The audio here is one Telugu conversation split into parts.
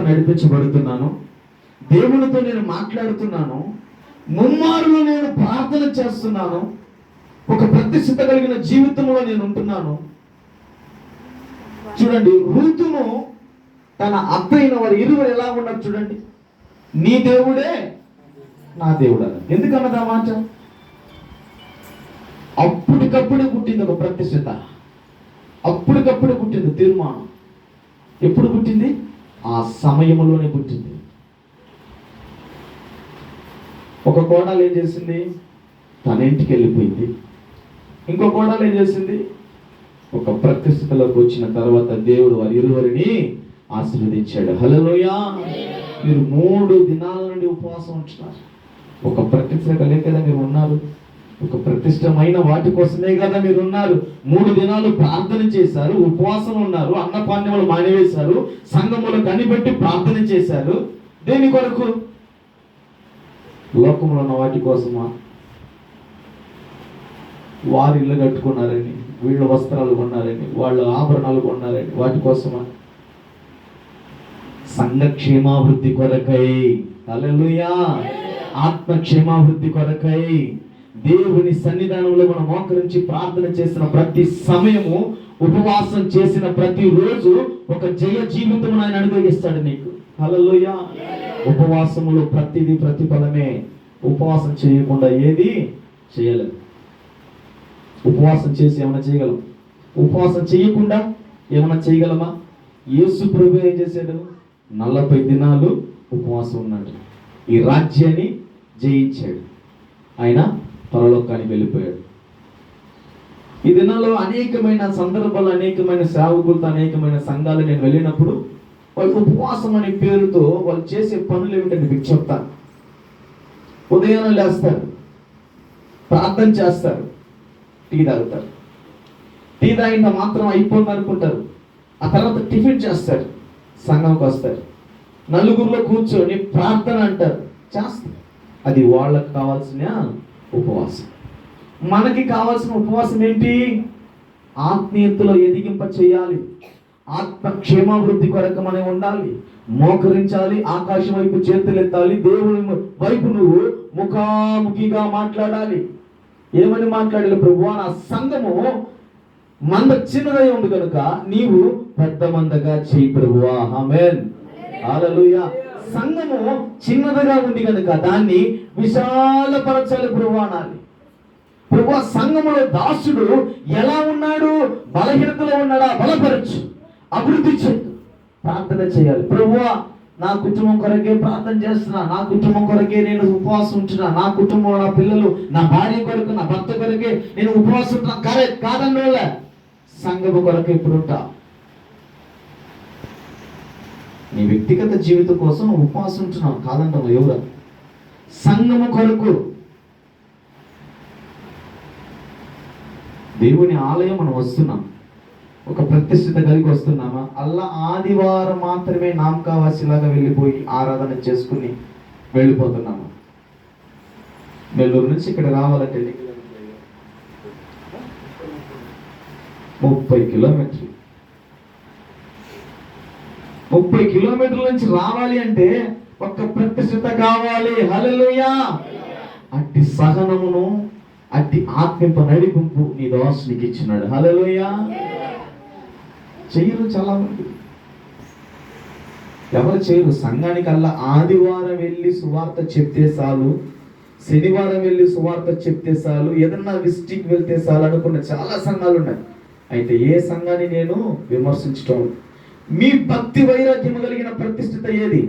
నడిపించబడుతున్నాను, దేవునితో నేను మాట్లాడుతున్నాను, ముమ్మారులు నేను ప్రార్థన చేస్తున్నాను, ఒక ప్రతిష్ఠిత కలిగిన జీవితంలో నేను ఉంటున్నాను. చూడండి, రూతును తన అత్త అయిన వారు ఇరువురు ఎలా ఉన్నారు చూడండి. నీ దేవుడే నా దేవుడు అన్న. ఎందుకన్నది ఆ మాట? అప్పటికప్పుడే పుట్టింది ఒక ప్రతిష్ఠిత, అప్పటికప్పుడే పుట్టింది తీర్మానం. ఎప్పుడు పుట్టింది? ఆ సమయంలోనే పుట్టింది. ఒక కోడలు ఏం చేసింది? తన ఇంటికి వెళ్ళిపోయింది. ఇంకో కోడలు ఏం చేసింది? ఒక ప్రతిష్ఠితలోకి వచ్చిన తర్వాత దేవుడు వారి ఇరువురిని ఆశీర్వదించాడు. హల్లెలూయా. మీరు 3 దినాల నుండి ఉపవాసం ఉంటున్నారు. ఒక ప్రతిష్ఠ కలిగే కదా మీరు ఉన్నారు, ఒక ప్రతిష్టమైన వాటి కోసమే కదా మీరు ఉన్నారు. 3 దినాలు ప్రార్థన చేశారు, ఉపవాసం ఉన్నారు, అన్నపాన్యములు మానివేశారు, సంఘములు కనిపెట్టి ప్రార్థన చేశారు. దేని కొరకు? లోకంలో ఉన్న వాటి కోసమా? వారి ఇల్లు కట్టుకున్నారని, వీళ్ళు వస్త్రాలు కొన్నారని, వాళ్ళు ఆభరణాలు కొన్నారని, వాటి కోసమా? సంఘ క్షేమాభివృద్ధి కొరకై, హల్లెలూయా, ఆత్మ క్షేమాభివృద్ధి కొరకై దేవుని సన్నిధానంలో మనం మోకరించి ప్రార్థన చేసిన ప్రతి సమయము, ఉపవాసం చేసిన ప్రతి రోజు ఒక జయ జీవితం ఆయన అనుగ్రహిస్తాడు నీకు. హల్లెలూయా. ఉపవాసములో ప్రతిదీ ప్రతిఫలమే. ఉపవాసం చేయకుండా ఏది చేయలేదు. ఉపవాసం చేసి ఏమైనా చేయగలం? ఉపవాసం చేయకుండా ఏమైనా చేయగలమా? యేసు ప్రభు ఏం చేశాడు? 40 దినాలు ఉపవాసం ఉన్నాడు. ఈ రాజ్యాన్ని జయించాడు. ఆయన పరలోకానికి వెళ్ళిపోయాడు. ఈ దినాల్లో అనేకమైన సందర్భాలు, అనేకమైన సేవకులతో, అనేకమైన సంఘాలు నేను వెళ్ళినప్పుడు వాళ్ళు ఉపవాసం అనే పేరుతో వాళ్ళు చేసే పనులు ఏమిటంటే మీకు చెప్తాను. ఉదయం లేస్తారు, ప్రార్థన చేస్తారు, టీ తాగుతారు. టీ తాగిన మాత్రం అయిపోయింది అనుకుంటారు. ఆ తర్వాత టిఫిన్ చేస్తారు, సంఘంకి వస్తారు, నలుగురిలో కూర్చొని ప్రార్థన అంటారు, చేస్తారు. అది వాళ్ళకి కావాల్సిన ఉపవాసం. మనకి కావాల్సిన ఉపవాసం ఏంటి? ఆత్మీయతలో ఎదిగింప చేయాలి, ఆత్మ క్షేమాభివృద్ధి కొరకు మనం ఉండాలి, మోకరించాలి, ఆకాశం వైపు చేతులు ఎత్తాలి, దేవుని వైపు నువ్వు ముఖాముఖిగా మాట్లాడాలి. ఏమని మాట్లాడాలి? ప్రభువా, నా సంఘము మంద చిన్నదై ఉంది కనుక నీవు పెద్ద మందగా చేయి ప్రభువా. ఆమేన్, హల్లెలూయా. సంఘము చిన్నదిగా ఉంది కనుక దాన్ని విశాలపరచాలి ప్రభువా అనాలి. ప్రభువా, సంఘములో దాసుడు ఎలా ఉన్నాడు? బలహీనతలో ఉన్నాడా? బలపరచు, అభివృద్ధి చేయి, ప్రార్థన చేయాలి. ప్రభువా, నా కుటుంబం కొరకే ప్రార్థన చేస్తున్నా, నా కుటుంబం కొరకే నేను ఉపవాసం ఉంటున్నా, నా కుటుంబం, నా పిల్లలు, నా భార్య కొరకు, నా భర్త కొరకే నేను ఉపవాసం ఉంటున్నా. కాదన్న వాళ్ళ సంఘము కొరకు ఎప్పుడు ఉంటా? నీ వ్యక్తిగత జీవితం కోసం ఉపవాసం ఉంటున్నావు, కాదంటావు ఎవరు? సంఘము కొరకు. దేవుని ఆలయం మనం వస్తున్నాం, ఒక ప్రతిష్ఠిత కలిగి వస్తున్నామా? అలా ఆదివారం మాత్రమే నామకావాసిలాగా వెళ్ళిపోయి ఆరాధన చేసుకుని వెళ్ళిపోతున్నామా? నెల్లూరు నుంచి ఇక్కడ రావాలంటే 30 కిలోమీటర్లు. 30 కిలోమీటర్ల నుంచి రావాలి అంటే ఒక ప్రతిష్ఠిత కావాలి. హల్లెలూయా. అట్టి సహనమును, అట్టి ఆత్మింప నడిపింపు నీ దాసునికి ఇచ్చినాడు. హల్లెలూయా. చెయ్యరు చాలా మంది. ఎవరు చేయరు? సంఘానికల్లా ఆదివారం వెళ్ళి సువార్త చెప్తే చాలు, శనివారం వెళ్ళి సువార్త చెప్తే చాలు, ఏదన్నా విజిటింగ్ వెళ్తే చాలు అనుకున్న చాలా సంఘాలు ఉన్నాయి. అయితే ఏ సంఘాన్ని నేను విమర్శించటం, మీ భక్తి వైరాగ్యం కలిగిన ప్రతిష్ఠిత ఏది?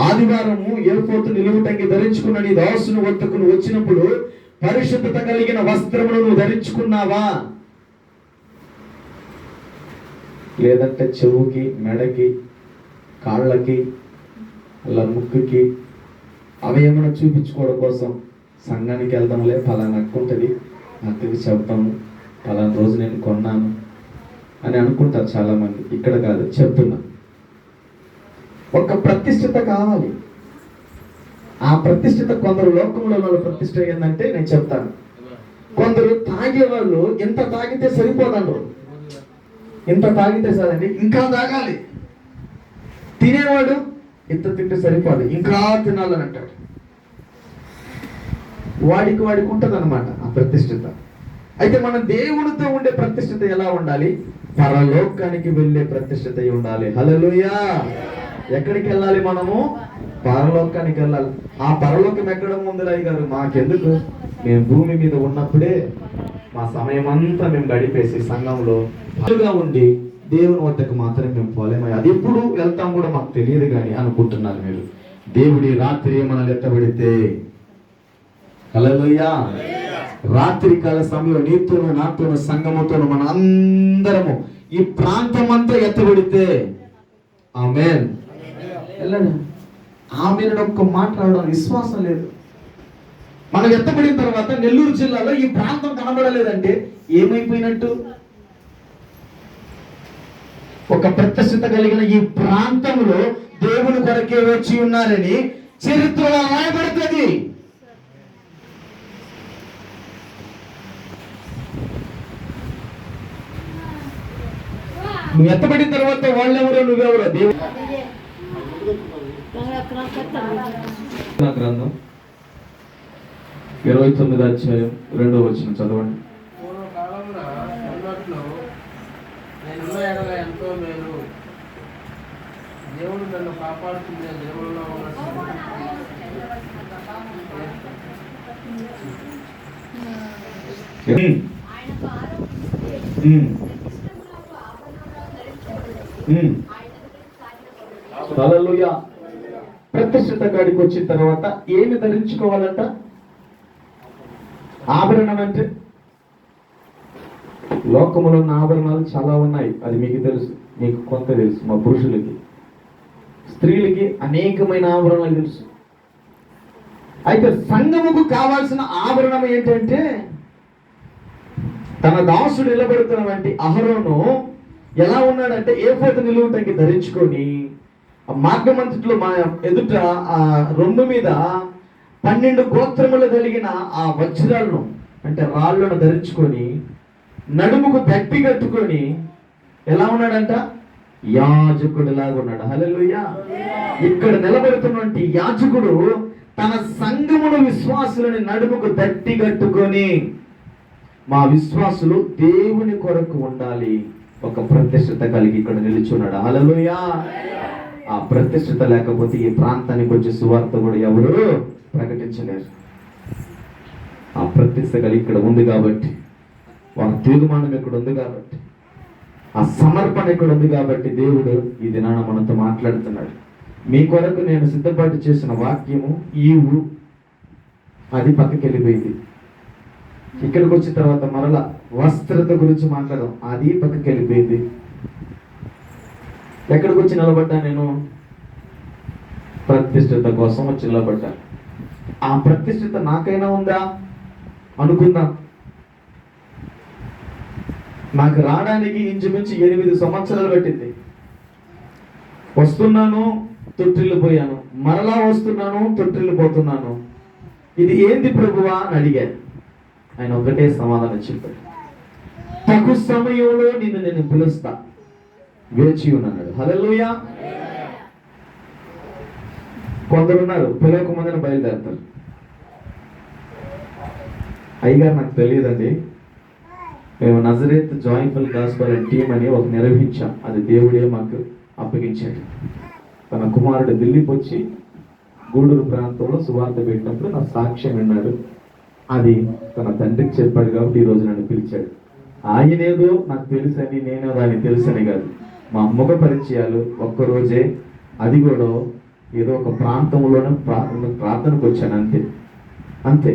ఆదివారము ఏర్పోతు నిలువుటంగి ధరించుకున్న నీ దాసుని వద్దకు నువ్వు వచ్చినప్పుడు పరిశుద్ధత కలిగిన వస్త్రమును నువ్వు ధరించుకున్నావా? లేదంటే చెవుకి, మెడకి, కాళ్ళకి, అలా ముక్కుకి అవి ఏమైనా చూపించుకోవడం కోసం సంఘానికి వెళ్దాంలే, ఫలానా అక్కుంటుంది, అక్కడికి చెప్తాము, ఫలానా రోజు నేను కొన్నాను అని అనుకుంటారు చాలామంది. ఇక్కడ కాదు చెప్తున్నా, ఒక ప్రతిష్ఠిత కావాలి. ఆ ప్రతిష్ఠిత కొందరు లోకంలో ఉన్న ప్రతిష్ఠ ఏంటంటే నేను చెప్తాను. కొందరు తాగేవాళ్ళు ఎంత తాగితే సరిపోదండ్రు, ఇంత తాగితే చాలండి, ఇంకా తాగాలి. తినేవాడు ఇంత తింటే సరిపోదు, ఇంకా తినాలని అంటాడు. వాడికి ఉంటుంది అనమాట ఆ ప్రతిష్ఠిత. అయితే మన దేవునితో ఉండే ప్రతిష్ఠిత ఎలా ఉండాలి? పరలోకానికి వెళ్ళే ప్రతిష్ఠిత ఉండాలి. హల్లెలూయా. ఎక్కడికి వెళ్ళాలి? మనము పరలోకానికి వెళ్ళాలి. ఆ పరలోకం ఎక్కడ ఉంది రాయి గారు? మాకెందుకు, మేము భూమి మీద ఉన్నప్పుడే మా సమయం అంతా మేము గడిపేసి సంఘంలో ఉండి దేవుని వద్దకు మాత్రమే మేము పోలేమయ్యా. అది ఎప్పుడు వెళ్తాం కూడా మాకు తెలియదు కానీ అనుకుంటున్నారు మీరు. దేవుడి రాత్రి మనల్ని ఎత్తబడితే, హల్లెలూయా, రాత్రి కాల సమయంలో నీతోనూ నాతోనూ సంఘముతోనూ మన అందరము ఈ ప్రాంతం అంతా ఎత్తబడితే, ఆమేన్. ఆమేన్ ఒక్క మాట్లాడడం విశ్వాసం లేదు. మనం ఎత్తబడిన తర్వాత నెల్లూరు జిల్లాలో ఈ ప్రాంతం కనబడలేదంటే ఏమైపోయినట్టు? ఒక ప్రత్యక్షత కలిగిన ఈ ప్రాంతంలో దేవుని కొరకే వచ్చి ఉన్నారని చరిత్రలో రాయబడుతుంది. నువ్వు ఎత్తబడిన తర్వాత వాళ్ళెవరో నువ్వెవరో. దేవుడు గ్రంథం 29వ అధ్యాయం 2వ వచనం చదవండి. దేవుడు నన్ను కాపాడుతుండే దేవుళ్ళలో హల్లెలూయా. ప్రతిష్ఠిత కాడికి వచ్చిన తర్వాత ఏమి ధరించుకోవాలంట? ఆభరణం. అంటే లోకములో ఉన్న ఆభరణాలు చాలా ఉన్నాయి, అది మీకు తెలుసు, మీకు కొంత తెలుసు. మా పురుషులకి, స్త్రీలకి అనేకమైన ఆభరణాలు తెలుసు. అయితే సంఘముకు కావాల్సిన ఆభరణం ఏంటంటే, తన దాసుడు నిలబెడుతున్నటువంటి అహరోను ఎలా ఉన్నాడంటే, ఏఫోదు నిలువుటంగి ధరించుకొని మార్గమంతట్లో మా ఎదుట ఆ రొమ్ము మీద 12 గోత్రములు కలిగిన ఆ వజ్రాలను అంటే రాళ్లను ధరించుకొని నడుముకు దట్టి కట్టుకొని ఎలా ఉన్నాడంట? యాజకుడిలాగా ఉన్నాడు. హల్లెలూయా. ఇక్కడ నిలబడుతున్నటువంటి యాజకుడు తన సంఘమును విశ్వాసులని నడుముకు దట్టి కట్టుకొని, మా విశ్వాసులు దేవుని కొరకు ఉండాలి, ఒక ప్రతిష్ఠిత కలిగి ఇక్కడ నిలుచున్నాడు. హల్లెలూయా. ఆ ప్రతిష్ఠిత లేకపోతే ఈ ప్రాంతానికి వచ్చే సువార్త కూడా ఎవరు ప్రకటించలేరు. ఆ ప్రతిష్ఠిత కలిగి ఇక్కడ ఉంది కాబట్టి, వాళ్ళ తీర్మానం ఇక్కడ ఉంది కాబట్టి, ఆ సమర్పణ ఇక్కడ ఉంది కాబట్టి దేవుడు ఈ దినాన మనతో మాట్లాడుతున్నాడు. మీ కొరకు నేను సిద్ధపాటు చేసిన వాక్యము ఈవు, అది పక్కకి వెళ్ళిపోయింది. ఇక్కడికి వచ్చిన తర్వాత మరలా వస్త్రత గురించి మాట్లాడడం, అది పక్కకి వెళ్ళిపోయింది. ఎక్కడికి వచ్చి నిలబడ్డా? నేను ప్రతిష్ఠిత కోసం వచ్చి నిలబడ్డా. ఆ ప్రతిష్ఠిత నాకైనా ఉందా అనుకుందాం. నాకు రావడానికి ఇంచుమించు 8 సంవత్సరాలు పట్టింది. వస్తున్నాను, తొట్టిల్లిపోయాను, మరలా వస్తున్నాను, తొట్టిల్లిపోతున్నాను. ఇది ఏంది ప్రభువా అని అడిగాను. ఆయన ఒకటే సమాధానం చెప్పాడు, తగు సమయంలో నేను పిలుస్తా, వేచి ఉన్నాడు. హల్లెలూయా. కొందరున్నారు పిలవక ముందని బయలుదేరుతారు. అయ్యగారు నాకు తెలియదండి, మేము నజరేత్ జాయింట్ గాస్పెల్ టీమ్ అని ఒక నిర్వహించాం, అది దేవుడే మాకు అప్పగించాడు. తన కుమారుడు ఢిల్లీకి వచ్చి గూడూరు ప్రాంతంలో సువార్త పెట్టినప్పుడు నా సాక్ష్యం విన్నాడు. అది తన తండ్రికి చెప్పాడు కాబట్టి ఈరోజు నన్ను పిలిచాడు. ఆయనేదో నాకు తెలుసని, నేనేదో ఆయన తెలుసని కాదు. మా ముఖ పరిచయాలు ఒక్కరోజే, అది కూడా ఏదో ఒక ప్రాంతంలోనే ప్రార్థనకు వచ్చాను, అంతే అంతే.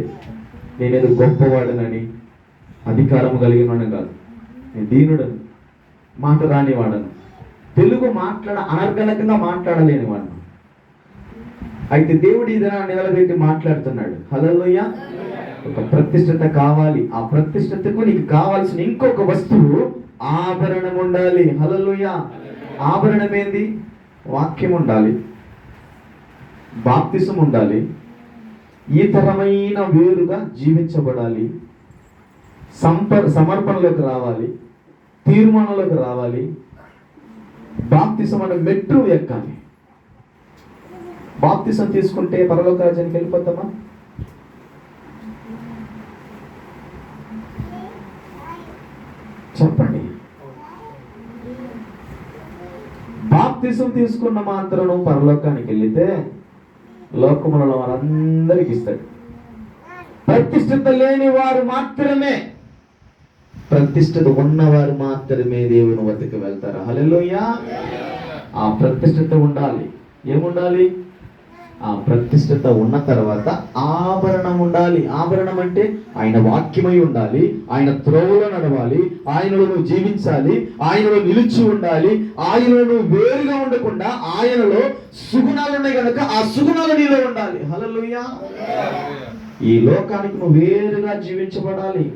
నేనేదో గొప్పవాడనని, అధికారం కలిగిన కాదు. నేను దీనుడను, మాట రానివాడను, తెలుగు అనర్గళంగా మాట్లాడలేని వాడు. అయితే దేవుడు ఈ దినాన్ని నిలబెట్టి మాట్లాడుతున్నాడు. హల్లెలూయా. ఒక ప్రతిష్ఠత కావాలి. ఆ ప్రతిష్ఠతకు నీకు కావాల్సిన ఇంకొక వస్తువు ఆభరణం ఉండాలి. హల్లెలూయా. ఆభరణం ఏంది? వాక్యం ఉండాలి, బాప్తిసం ఉండాలి, ఈ తరమైన వేరుగా జీవించబడాలి, సమర్పణలోకి రావాలి, తీర్మానంలోకి రావాలి. బాప్తిసం అనే మెట్టు ఎక్కాలి. బాప్తిసం తీసుకుంటే పరలోక రాజ్యానికి వెళ్ళిపోతామా? చెప్పండి. బాప్తిసం తీసుకున్న మాత్రం పరలోకానికి వెళితే లోకములలో వారందరికి ఇస్తాడు. ప్రతిష్ఠిత లేని వారు మాత్రమే, ప్రతిష్ఠిత ఉన్నవారు మాత్రమే దేవుని వద్దకు వెళ్తారు. హల్లెలూయా. ఆ ప్రతిష్ఠిత ఉండాలి. ఏముండాలి? ఆ ప్రతిష్ఠిత ఉన్న తర్వాత ఆభరణం ఉండాలి. ఆభరణం అంటే ఆయన వాక్యమై ఉండాలి, ఆయన త్రోవలో నడవాలి, ఆయనలో నువ్వు జీవించాలి, ఆయనలో నిలిచి ఉండాలి, ఆయనలో నువ్వు వేరుగా ఉండకుండా ఆయనలో సుగుణాలు ఉన్నాయి కనుక ఆ సుగుణాలు నీలో ఉండాలి. హల్లెలూయా. ఈ లోకానికి నువ్వు వేరుగా జీవించబడాలి.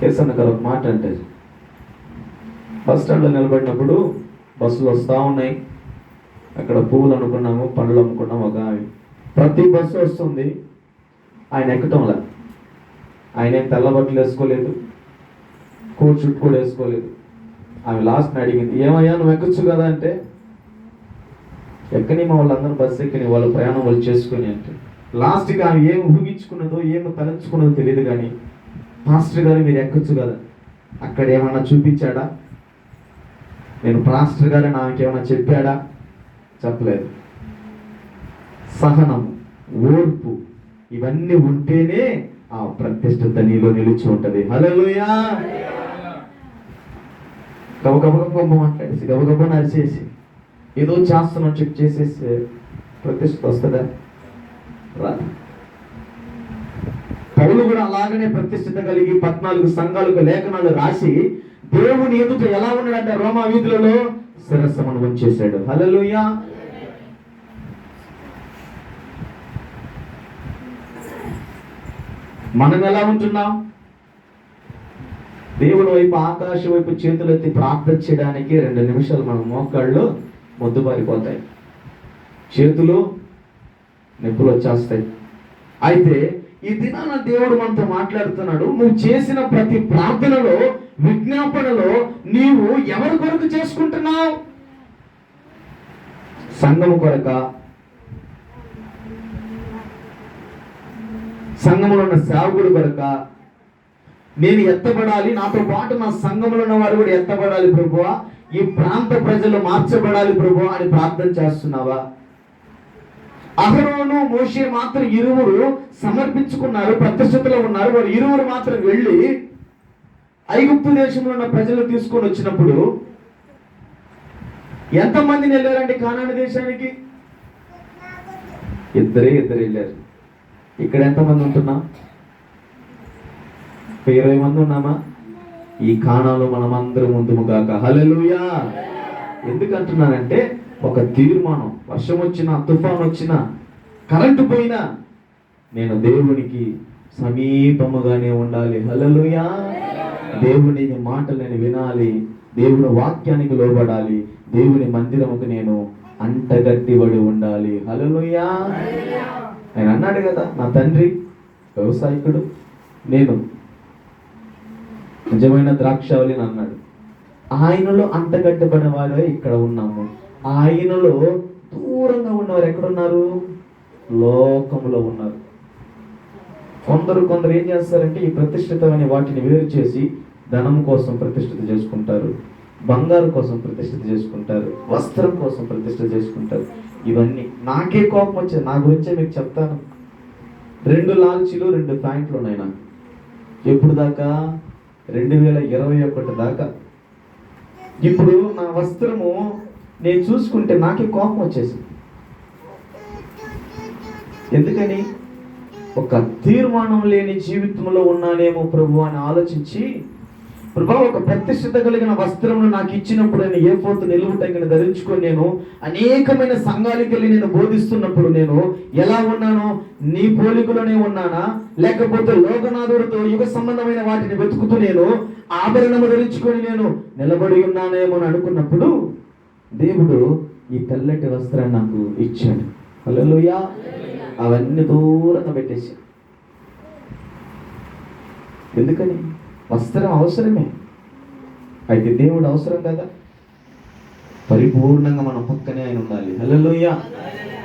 కేసన్న గారు ఒక మాట అంటే, బస్ స్టాండ్లో నిలబడినప్పుడు బస్సులు వస్తూ ఉన్నాయి, అక్కడ పువ్వులు అనుకున్నాము, పండ్లు అమ్ముకున్నాము. ఒక ప్రతి బస్సు వస్తుంది, ఆయన ఎక్కటంలా. ఆయన ఏం తెల్ల బట్టలు వేసుకోలేదు, కోట్ షూట్ కూడా వేసుకోలేదు. ఆమె లాస్ట్ని అడిగింది, ఏమయ్యా నువ్వు ఎక్కొచ్చు కదా అంటే, ఎక్కని మా వాళ్ళందరూ బస్సు ఎక్కని వాళ్ళ ప్రయాణం వాళ్ళు చేసుకుని అంటే, లాస్ట్కి ఆమె ఏం ఊహించుకున్నదో ఏమి తలంచుకున్నదో తెలియదు, కానీ పాస్టర్ గారు మీరు ఎక్కొచ్చు కదా. అక్కడ ఏమన్నా చూపించాడా? నేను పాస్టర్ గారు నాకేమన్నా చెప్పాడా? చెప్పలేదు. సహనం, ఓర్పు ఇవన్నీ ఉంటేనే ఆ ప్రతిష్ఠిత నీలో నిలిచి ఉంటది. హల్లెలూయా. గబగబ మాట్లాడేసి గబగబ నరిచేసి ఏదో చేస్తున్నాం చెక్ చేసేసి ప్రతిష్ఠిత వస్తుందా? రాదు. పౌలు కూడా అలాగనే ప్రతిష్ఠిత కలిగి 14 సంఘాలకు లేఖనాలు రాసి దేవుని ఎదుట ఎలా ఉన్నాడంటే రోమా వీధులలో శిరస్సును వంచేశాడు. హల్లెలూయా. మనం ఎలా ఉంటున్నాం? దేవుని వైపు ఆకాశం వైపు చేతులెత్తి ప్రార్థన చేయడానికి 2 నిమిషాలు మన మోకాళ్ళు మొద్దుబారిపోతాయి, చేతులు నొప్పులు వచ్చేస్తాయి. అయితే ఈ దినాన దేవుడు మనతో మాట్లాడుతున్నాడు, నువ్వు చేసిన ప్రతి ప్రార్థనలో, విజ్ఞాపనలో నీవు ఎవరి కొరకు చేసుకుంటున్నావు? సంఘము కొరక, సంఘములో ఉన్న సేవకుడు కొరక, నేను ఎత్తబడాలి, నాతో పాటు నా సంఘములో ఉన్న వారు కూడా ఎత్తబడాలి ప్రభువా, ఈ ప్రాంత ప్రజలు మార్చబడాలి ప్రభువా అని ప్రార్థన చేస్తున్నావా? అహరోను మోషే మాత్రం ఇరువురు సమర్పించుకున్నారు, ప్రతిష్ఠితలో ఉన్నారు. వారు ఇరువురు మాత్రం వెళ్ళి ఐగుప్తు దేశంలో ఉన్న ప్రజలు తీసుకొని వచ్చినప్పుడు ఎంతమందిని వెళ్ళారండి కానాను దేశానికి? ఇద్దరు వెళ్ళారు. ఇక్కడ ఎంతమంది ఉంటున్నాం? 20 మంది ఉన్నామా? ఈ కానాలో మనమందరం ముందుము గాక. హల్లెలూయా. ఎందుకంటున్నానంటే ఒక తీర్మానం, వర్షం వచ్చినా, తుఫాన్ వచ్చినా, కరెంటు పోయినా నేను దేవునికి సమీపముగానే ఉండాలి. హల్లెలూయా. దేవుని మాటలు నేను వినాలి, దేవుని వాక్యానికి లోబడాలి, దేవుని మందిరముకు నేను అంటగట్టిబడి ఉండాలి. హల్లెలూయా. ఆయన అన్నాడు కదా, నా తండ్రి వ్యవసాయకుడు, నేను నిజమైన ద్రాక్షావళి అన్నాడు. ఆయనలో అంటగట్టబడిన వారే ఇక్కడ ఉన్నాము. ఆయనలో దూరంగా ఉన్నవారు ఎక్కడున్నారు? లోకములో ఉన్నారు. కొందరు ఏం చేస్తారంటే ఈ ప్రతిష్ఠితమైన వాటిని వేరు చేసి ధనం కోసం ప్రతిష్ఠిత చేసుకుంటారు, బంగారు కోసం ప్రతిష్ఠిత చేసుకుంటారు, వస్త్రం కోసం ప్రతిష్ఠిత చేసుకుంటారు. ఇవన్నీ నాకే కోపం వచ్చేది. నా గురించే మీకు చెప్తాను. 2 లాల్చీలు 2 ప్యాంట్లు ఉన్నాయి నాకు. ఎప్పుడు దాకా? 2021 దాకా. ఇప్పుడు నా వస్త్రము నేను చూసుకుంటే నాకే కోపం వచ్చేసింది. ఎందుకని? ఒక తీర్మానం లేని జీవితంలో ఉన్నానేమో ప్రభు అని ఆలోచించి, ప్రభు ఒక ప్రతిష్ఠిత కలిగిన వస్త్రమును నాకు ఇచ్చినప్పుడు నేను ఏ పోతు నిలువుటంగిని ధరించుకొని నేను అనేకమైన సంఘాలకు వెళ్ళి నేను బోధిస్తున్నప్పుడు నేను ఎలా ఉన్నానో? నీ పోలికలోనే ఉన్నానా, లేకపోతే లోకనాథుడితో యుగ సంబంధమైన వాటిని వెతుకుతూ నేను ఆభరణము ధరించుకొని నేను నిలబడి ఉన్నానేమో అని అనుకున్నప్పుడు దేవుడు ఈ తెల్లటి వస్త్రాన్ని నాకు ఇచ్చాడు. హల్లెలూయా. అవన్నీ దూరంగా పెట్టేసి. ఎందుకని? వస్త్రం అవసరమే, అయితే దేవుడు అవసరం కదా. పరిపూర్ణంగా మన పక్కనే ఆయన ఉండాలి. హల్లెలూయా.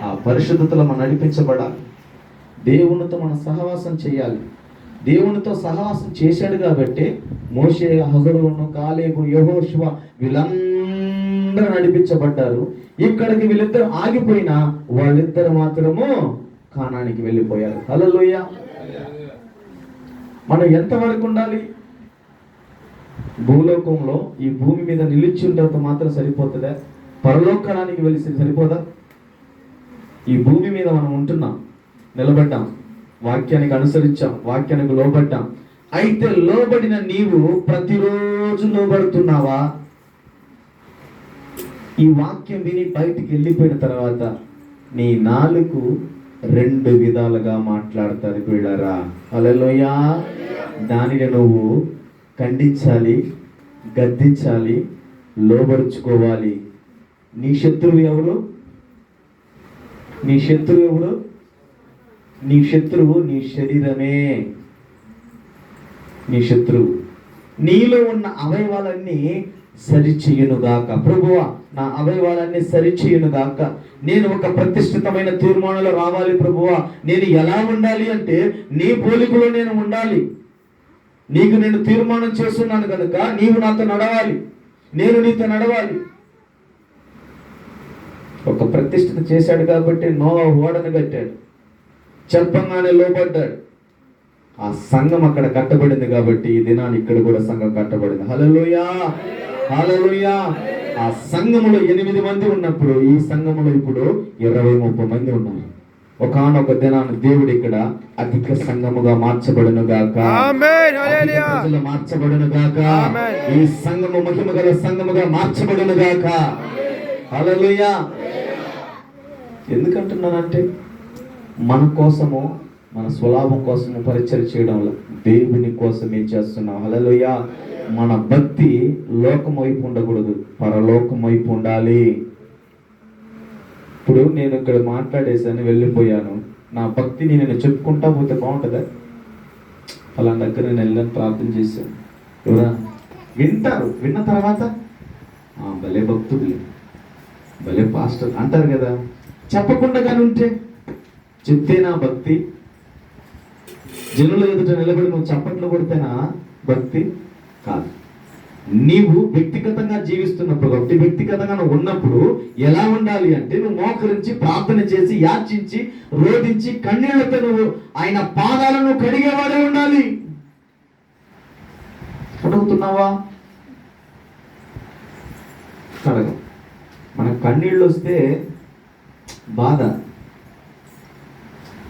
ఆ పరిశుద్ధతలో మనం నడిపించబడాలి. దేవునితో మనం సహవాసం చేయాలి. దేవునితో సహవాసం చేశాడు కాబట్టి మోషే, అహరోను, కాలేబు, యెహోషువ వీళ్ళందరూ నడిపించబడ్డారు. ఇక్కడికి వీళ్ళిద్దరు ఆగిపోయినా వాళ్ళిద్దరు మాత్రము కానానికి వెళ్ళిపోయారు. హల్లెలూయా. మనం ఎంతవరకు ఉండాలి? భూలోకంలో ఈ భూమి మీద నిలిచి ఉండటం మాత్రం సరిపోతుందా? పరలోకానికి వెళ్ళి సరిపోదా? ఈ భూమి మీద మనం ఉంటున్నాం, నిలబడ్డాం, వాక్యానికి అనుసరించాం, వాక్యానికి లోబడ్డాం. అయితే లోబడిన నీవు ప్రతిరోజు లోబడుతున్నావా? ఈ వాక్యం విని బయటికి వెళ్ళిపోయిన తర్వాత నీ నాలుగు రెండు విధాలుగా మాట్లాడతారు వీళ్ళరా. హల్లెలూయా. దానిని నువ్వు ఖండించాలి, గద్దించాలి, లోబరుచుకోవాలి. నీ శత్రువు ఎవరు? నీ శత్రువు ఎవరు? నీ శత్రువు నీ శరీరమే. నీ శత్రువు నీలో ఉన్న అవయవాలన్నీ సరిచేయునుగాక. ప్రభువా, నా అవయవాలన్నీ సరిచేయునుగాక. నేను ఒక ప్రతిష్ఠితమైన తీర్మానంలో రావాలి ప్రభువా. నేను ఎలా ఉండాలి అంటే నీ పోలికలో నేను ఉండాలి. నీకు నేను తీర్మానం చేస్తున్నాను కనుక నీవు నాతో నడవాలి, నేను నీతో నడవాలి. ఒక ప్రతిష్ఠిత చేశాడు కాబట్టి నోవహు ఓడను కట్టాడు, చెప్పంగానే లోబడ్డాడు. ఆ సంఘం అక్కడ కట్టబడింది కాబట్టి ఈ దినాన్ని ఇక్కడ కూడా సంఘం కట్టబడింది. హల్లెలూయా, హల్లెలూయా. ఆ సంఘములో 8 మంది ఉన్నప్పుడు ఈ సంఘములో ఇప్పుడు 20-30 మంది ఉన్నారు. ఒకానొక దినాన్ని దేవుడు ఇక్కడ అధిక సంఘముగా మార్చబడును గాక, మార్చబడును గాక. ఈ సంఘము మహిమ గల సంఘముగా మార్చబడును గాక. హల్లెలూయా. ఎందుకంటున్నానంటే మన కోసము, మన స్వలాభం కోసము పరిచయం చేయడంలో దేవుని కోసం ఏం చేస్తున్నాం. హల్లెలూయా. మన భక్తి లోకం వైపు ఉండకూడదు, పరలోకం వైపు ఉండాలి. ఇప్పుడు నేను ఇక్కడ మాట్లాడేసాను, వెళ్ళిపోయాను. నా భక్తిని నేను చెప్పుకుంటా పోతే బాగుంటుందా? అలా దగ్గర నేను వెళ్ళని ప్రార్థన చేశాను, ఎవరా వింటారు. విన్న తర్వాత భలే భక్తుడు, భలే పాస్టర్ అంటారు కదా. చెప్పకుండా కానీ ఉంటే, చెప్తేనా భక్తి? జనుల ఎదుట నిలబడి నువ్వు చప్పట్లు కొడితేనా భక్తి? కాదు. నీవు వ్యక్తిగతంగా జీవిస్తున్నప్పుడు, వ్యక్తిగతంగా నువ్వు ఉన్నప్పుడు ఎలా ఉండాలి అంటే నువ్వు మోకరించి ప్రార్థన చేసి యాచించి రోధించి కన్నీళ్లతో నువ్వు ఆయన పాదాలను కడిగేవాడే ఉండాలి. అడుగుతున్నావా? కడగం. మన కన్నీళ్ళు వస్తే బాధ.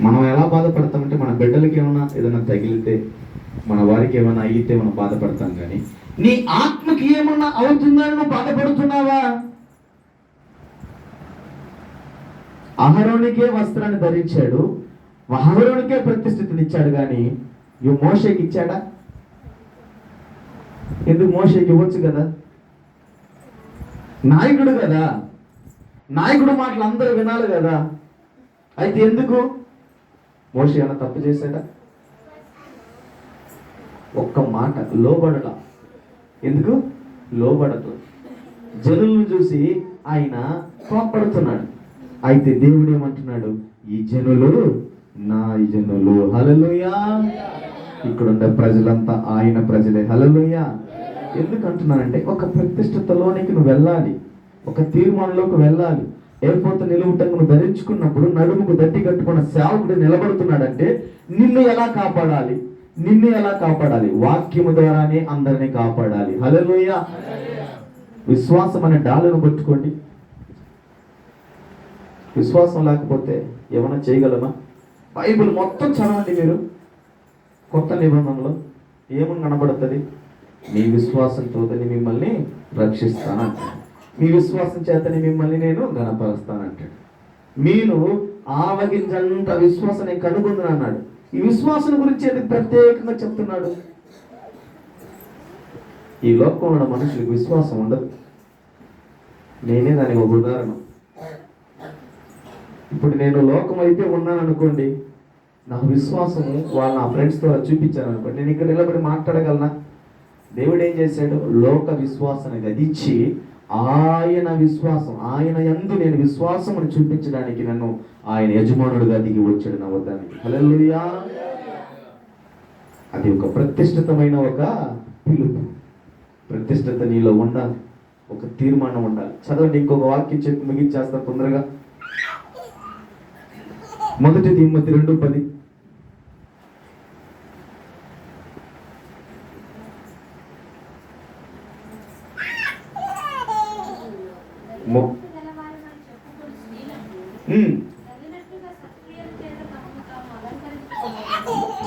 మనం ఎలా బాధపడతామంటే మన బిడ్డలకి ఏదైనా తగిలితే, మన వారికి ఏమైనా అయితే మనం బాధపడతాం. కానీ నీ ఆత్మకి ఏమన్నా అవుతుందని నువ్వు బాధపడుతున్నావా? అహరోనికే వస్త్రాన్ని ధరించాడు, అహరోనికే ప్రతిష్ఠితనిచ్చాడు, కానీ మోషేకి ఇచ్చాడా? ఎందుకు? మోషేకి ఇవ్వచ్చు కదా, నాయకుడు కదా, నాయకుడు మాటలు అందరూ వినాలి కదా. అయితే ఎందుకు? మోషే ఏమైనా తప్పు చేశాడా? ఒక్క మాట లోబడలా. ఎందుకు లోబడదు? జనులను చూసి ఆయన కోపడుతున్నాడు. అయితే దేవుడు ఏమంటున్నాడు? ఈ జనులు నా జనులు. హల్లెలూయా. ఇక్కడున్న ప్రజలంతా ఆయన ప్రజలే. హల్లెలూయా. ఎందుకు అంటున్నానంటే ఒక ప్రతిష్ఠతలోనికి నువ్వు వెళ్ళాలి, ఒక తీర్మానంలోకి వెళ్ళాలి. ఏర్పోత నిలువుటంగా నువ్వు ధరించుకున్నప్పుడు నడుముకు దట్టి కట్టుకున్న సేవకుడు నిలబడుతున్నాడంటే నిన్ను ఎలా కాపాడాలి? నిన్ను ఎలా కాపాడాలి? వాక్యము ద్వారానే అందరినీ కాపాడాలి. హల్లెలూయా. విశ్వాసం అనే డాలును కొట్టుకోండి. విశ్వాసం లేకపోతే ఏమైనా చేయగలమా? బైబిల్ మొత్తం చదవండి మీరు. కొత్త నిబంధనలో ఏమని కనబడుతుంది? మీ విశ్వాసంతో మిమ్మల్ని రక్షిస్తానంటాడు, మీ విశ్వాసం చేతని మిమ్మల్ని నేను ఘనపరుస్తానంటాడు. మీరు ఆవగించంత విశ్వాసాన్ని కనుగొందని అన్నాడు. ఈ విశ్వాసం గురించి ఎందుకు ప్రత్యేకంగా చెప్తున్నాడు? ఈ లోకంలో మనుషులకు విశ్వాసం ఉండదు. నేనే దానికి ఒక ఉదాహరణ. ఇప్పుడు నేను లోకం అయితే ఉన్నాను అనుకోండి, నాకు విశ్వాసము వాళ్ళు నా ఫ్రెండ్స్ ద్వారా చూపించాను అనుకోండి, నేను ఇక్కడ నిలబడి మాట్లాడగలనా? దేవుడు ఏం చేశాడు? లోక విశ్వాసాన్ని గదించి ఆయన యందు నేను విశ్వాసమును చూపించడానికి నన్ను ఆయన యజమానుడుగా దిగి వచ్చాడు నా వద్దానికి. హల్లెలూయా. అది ఒక ప్రతిష్ఠితమైన ఒక పిలుపు. ప్రతిష్ఠిత నీలో ఉండాలి, ఒక తీర్మానం ఉండాలి. చదవండి, ఇంకొక వాక్యం చెప్పి ముగించేస్తా తొందరగా. 1 తిమోతి 2:10.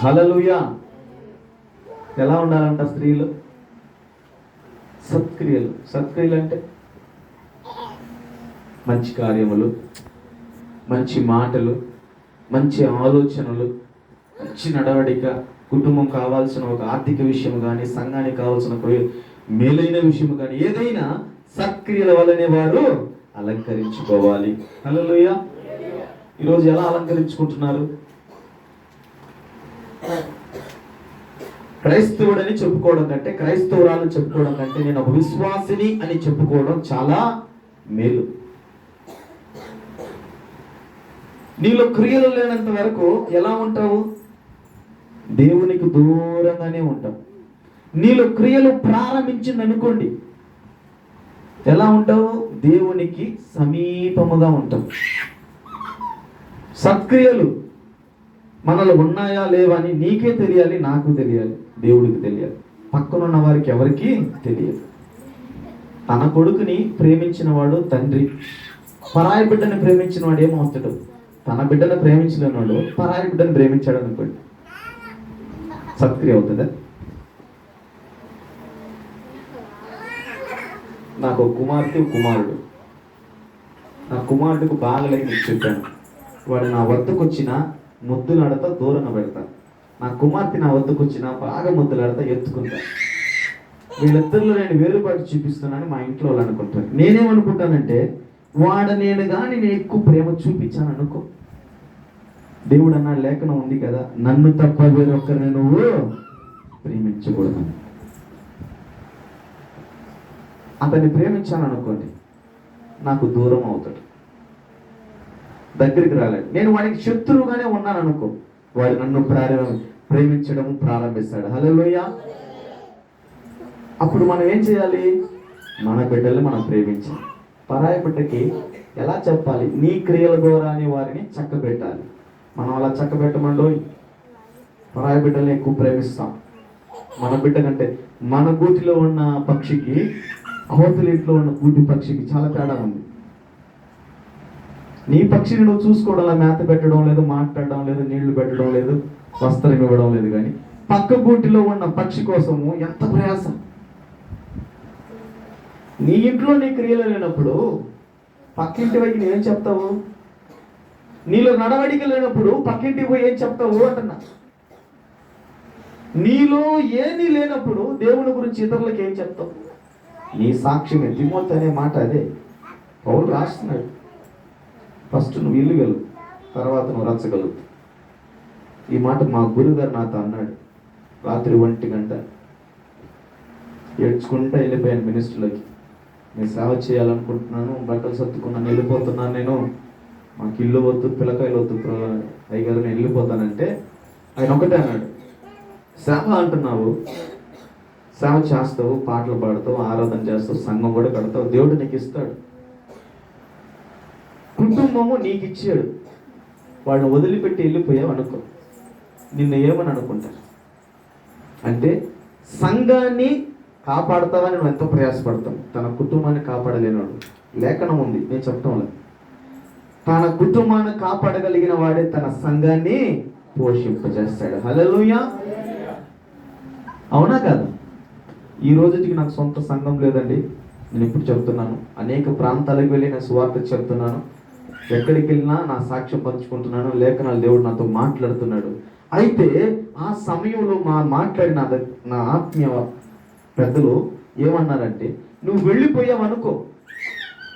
హల్లెలూయా. ఎలా ఉండాలంట స్త్రీలు? సత్క్రియలు అంటే మంచి కార్యములు, మంచి మాటలు, మంచి ఆలోచనలు, మంచి నడవడిక, కుటుంబం కావాల్సిన ఒక ఆర్థిక విషయం కానీ, సంఘానికి కావాల్సిన మేలైన విషయం కానీ, ఏదైనా సత్క్రియల వల్లనే వారు అలంకరించుకోవాలి. హల్లెలూయా. ఈరోజు ఎలా అలంకరించుకుంటున్నారు? క్రైస్తవుడని చెప్పుకోవడం కంటే, క్రైస్తవురాలని చెప్పుకోవడం కంటే, నేను ఒక విశ్వాసిని అని చెప్పుకోవడం చాలా మేలు. నీలో క్రియలు లేనంత వరకు ఎలా ఉంటావు? దేవునికి దూరంగానే ఉంటావు. నీలో క్రియలు ప్రారంభించింది అనుకోండి, ఎలా ఉంటావు? దేవునికి సమీపముగా ఉంటావు. సత్క్రియలు మనలో ఉన్నాయా లేవా అని నీకే తెలియాలి, నాకు తెలియాలి, దేవుడికి తెలియాలి, పక్కనున్న వారికి ఎవరికి తెలియదు. తన కొడుకుని ప్రేమించిన వాడు తండ్రి, పరాయి బిడ్డని ప్రేమించిన వాడు ఏమవుతాడు? తన బిడ్డను ప్రేమించలేనాడు పరాయి బిడ్డను ప్రేమించాడు అనుకోండి, సత్క్రియ అవుతుందా? నాకు ఒక కుమార్తె, కుమారుడు. నా కుమారుడికి బాగలేక మీకు చెప్పాను, వాడు నా వద్దకు వచ్చినా ముద్దులాడతా, దూరంగా పెడతా. నా కుమార్తె నా వద్దకు వచ్చినా బాగా ముద్దులాడతా, ఎత్తుకుంటా. వీళ్ళిద్దరిలో నేను వేరుపాటు చూపిస్తున్నానని మా ఇంట్లో వాళ్ళు అనుకుంటారు. నేనేమనుకుంటానంటే, నేను కానీ నేను ఎక్కువ ప్రేమ చూపించాను అనుకో. దేవుడు అన్నాడు, లేఖనం ఉంది కదా, నన్ను తప్ప వేరొక్కరిని నువ్వు ప్రేమించకూడదు. అతన్ని ప్రేమించాను అనుకోండి, నాకు దూరం అవుతాడు, దగ్గరికి రాలేడు. నేను వాడికి శత్రువుగానే ఉన్నాను అనుకో, వాడు నన్ను ప్రేమించడం ప్రారంభిస్తాడు. హల్లెలూయా. అప్పుడు మనం ఏం చేయాలి? మన బిడ్డల్ని మనం ప్రేమించాలి. పరాయి బిడ్డకి ఎలా చెప్పాలి? నీ క్రియల ద్వారానే వారిని చక్కబెట్టాలి. మనం అలా చక్కబెట్టమండో, పరాయి బిడ్డల్ని ఎక్కువ ప్రేమిస్తాం. మన బిడ్డ కంటే మన గూటిలో ఉన్న పక్షికి అవతలి ఇంట్లో ఉన్న గూటి పక్షికి చాలా తేడా ఉంది. నీ పక్షిని నువ్వు చూసుకోవడంలో మేత పెట్టడం లేదు, మాట్లాడడం లేదు, నీళ్లు పెట్టడం లేదు, వస్త్రం ఇవ్వడం లేదు. కానీ పక్క గూటిలో ఉన్న పక్షి కోసము ఎంత ప్రయాసం. నీ ఇంట్లో నీ క్రియలు లేనప్పుడు పక్కింటి వైపు నువ్వేం చెప్తావు? నీలో నడవడిక లేనప్పుడు పక్కింటికి పోయి ఏం చెప్తావు అంటున్నా. నీలో ఏమీ లేనప్పుడు దేవుని గురించి ఇతరులకు ఏం చెప్తావు? నీ సాక్ష్యమే. తిమోతి అనే మాట అదే పౌలు రాస్తున్నాడు. ఫస్ట్ నువ్వు ఇల్లు వెళ్ళు, తర్వాత నువ్వు రచ్చగలుగుతావు. ఈ మాట మా గురుగారు నాతో అన్నాడు. రాత్రి 1 గంట ఏడ్చుకుంటా వెళ్ళిపోయాను మినిస్టర్లోకి. నేను సేవ చేయాలనుకుంటున్నాను, బట్టలు సర్దుకున్నాను, వెళ్ళిపోతున్నాను. నేను మాకు ఇల్లు వద్దు, పిల్లకాయలు వద్దు అయ్యగారు, నేను వెళ్ళిపోతానంటే ఆయన ఒకటే అన్నాడు, సేవ అంటున్నావు, సేవ చేస్తావు, పాటలు పాడతావు, ఆరాధన చేస్తావు, సంఘం కూడా కడతావు, దేవుడు నీకు ఇస్తాడు, కుటుంబము నీకు ఇచ్చాడు. వాళ్ళని వదిలిపెట్టి వెళ్ళిపోయావు అనుకో, నిన్ను ఏమని అనుకుంటారు? అంటే సంఘాన్ని కాపాడుతావని నువ్వు ఎంతో ప్రయాసపడతావు, తన కుటుంబాన్ని కాపాడలేనాడు. లేఖనం ఉంది, నేను చెప్తాం లేదు. తన కుటుంబాన్ని కాపాడగలిగిన వాడే తన సంఘాన్ని పోషింపజేస్తాడు. హల్లెలూయా. అవునా కాదు? ఈ రోజుకి నాకు సొంత సంఘం లేదండి. నేను ఇప్పుడు చెప్తున్నాను, అనేక ప్రాంతాలకు వెళ్ళి నేను సువార్త చెప్తున్నాను, ఎక్కడికి వెళ్ళినా నా సాక్ష్యం పంచుకుంటున్నాను, లేఖనాలు దేవుడు నాతో మాట్లాడుతున్నాడు. అయితే ఆ సమయంలో మాట్లాడిన నా ఆత్మీయ పెద్దలు ఏమన్నారంటే, నువ్వు వెళ్ళిపోయావు అనుకో,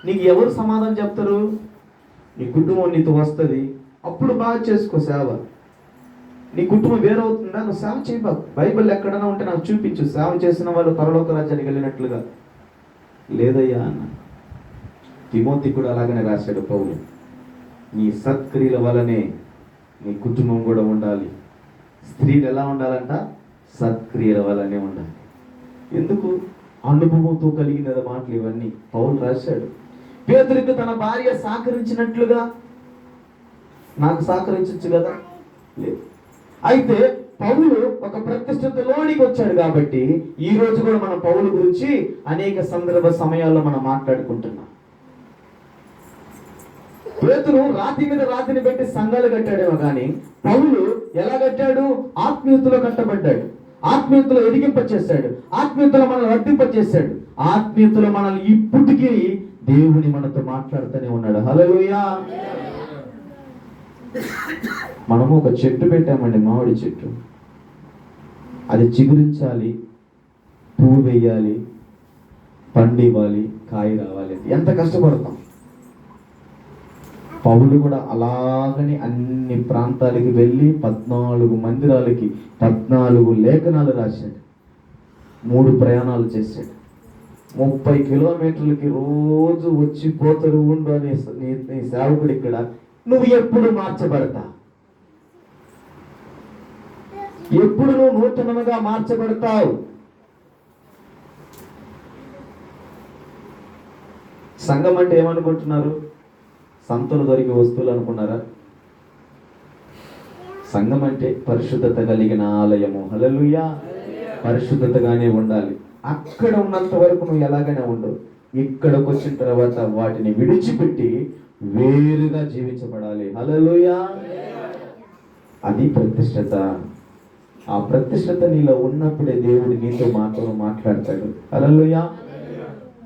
నీకు ఎవరు సమాధానం చెప్తారు? నీ కుటుంబం నీతో వస్తుంది, అప్పుడు బాగా చేసుకో సేవ. నీ కుటుంబం వేరవుతుందా? నువ్వు సేవ చేయబాకు. బైబిల్ ఎక్కడైనా ఉంటే నాకు చూపించు, సేవ చేసిన వాళ్ళు పరలోక రాజ్యానికి వెళ్ళినట్లుగా. లేదయ్యా అన్న. తిమోతి కూడా అలాగనే రాశాడు పౌలు, నీ సత్క్రియల వలనే నీ కుటుంబం కూడా ఉండాలి. స్త్రీలు ఎలా ఉండాలంట? సత్క్రియల వలనే ఉండాలి. ఎందుకు? అనుభవంతో కలిగిన మాటలు ఇవన్నీ పౌలు రాశాడు. పేతురుకు తన భార్య సహకరించినట్లుగా నాకు సహకరించచ్చు కదా? లేదు. అయితే పౌలు ఒక ప్రతిష్టతలోనికి వచ్చాడు కాబట్టి ఈ రోజు కూడా మన పౌలు గురించి అనేక సందర్భ సమయాల్లో మనం మాట్లాడుకుంటున్నాం. పేతురు రాతి మీద రాతిని పెట్టి సంఘాలు కట్టాడేమో కానీ పౌలు ఎలా కట్టాడు? ఆత్మీయతలో కట్టబడ్డాడు, ఆత్మీయతలో ఎదిగింపచేశాడు, ఆత్మీయతలో మనల్ని వర్ధింపచేశాడు, ఆత్మీయతలో మనల్ని ఇప్పటికీ దేవుని మనతో మాట్లాడుతూనే ఉన్నాడు. హల్లెలూయా. మనము ఒక చెట్టు పెట్టామండి, మామిడి చెట్టు. అది చిగురించాలి, పువ్వు వేయాలి, పండు ఇవ్వాలి, కాయ రావాలి. ఎంత కష్టపడతాం. పౌలు కూడా అలాగని అన్ని ప్రాంతాలకి వెళ్ళి 14 మందిరాలకి 14 లేఖనాలు రాశాడు. 3 ప్రయాణాలు చేశాడు. 30 కిలోమీటర్లకి రోజు వచ్చి పోతరు ఉండు అనే నీ సేవకుడు ఇక్కడ నువ్వు ఎప్పుడు మార్చబడతా? ఎప్పుడు నువ్వు నూతనంగా మార్చబడతావు? సంఘం అంటే ఏమనుకుంటున్నారు? సంతలు దొరికే వస్తువులు అనుకున్నారా? సంఘం అంటే పరిశుద్ధత కలిగిన ఆలయము. హల్లెలూయా. పరిశుద్ధతగానే ఉండాలి. అక్కడ ఉన్నంత వరకు నువ్వు ఎలాగైనా ఉండు. ఇక్కడికి వచ్చిన తర్వాత వాటిని విడిచిపెట్టి వేరుగా జీవించబడాలి. హల్లెలూయా. అది ప్రతిష్టత. ఆ ప్రతిష్టత నీలో ఉన్నప్పుడే దేవుడు నీతో మాట్లాడతాడు. హల్లెలూయా.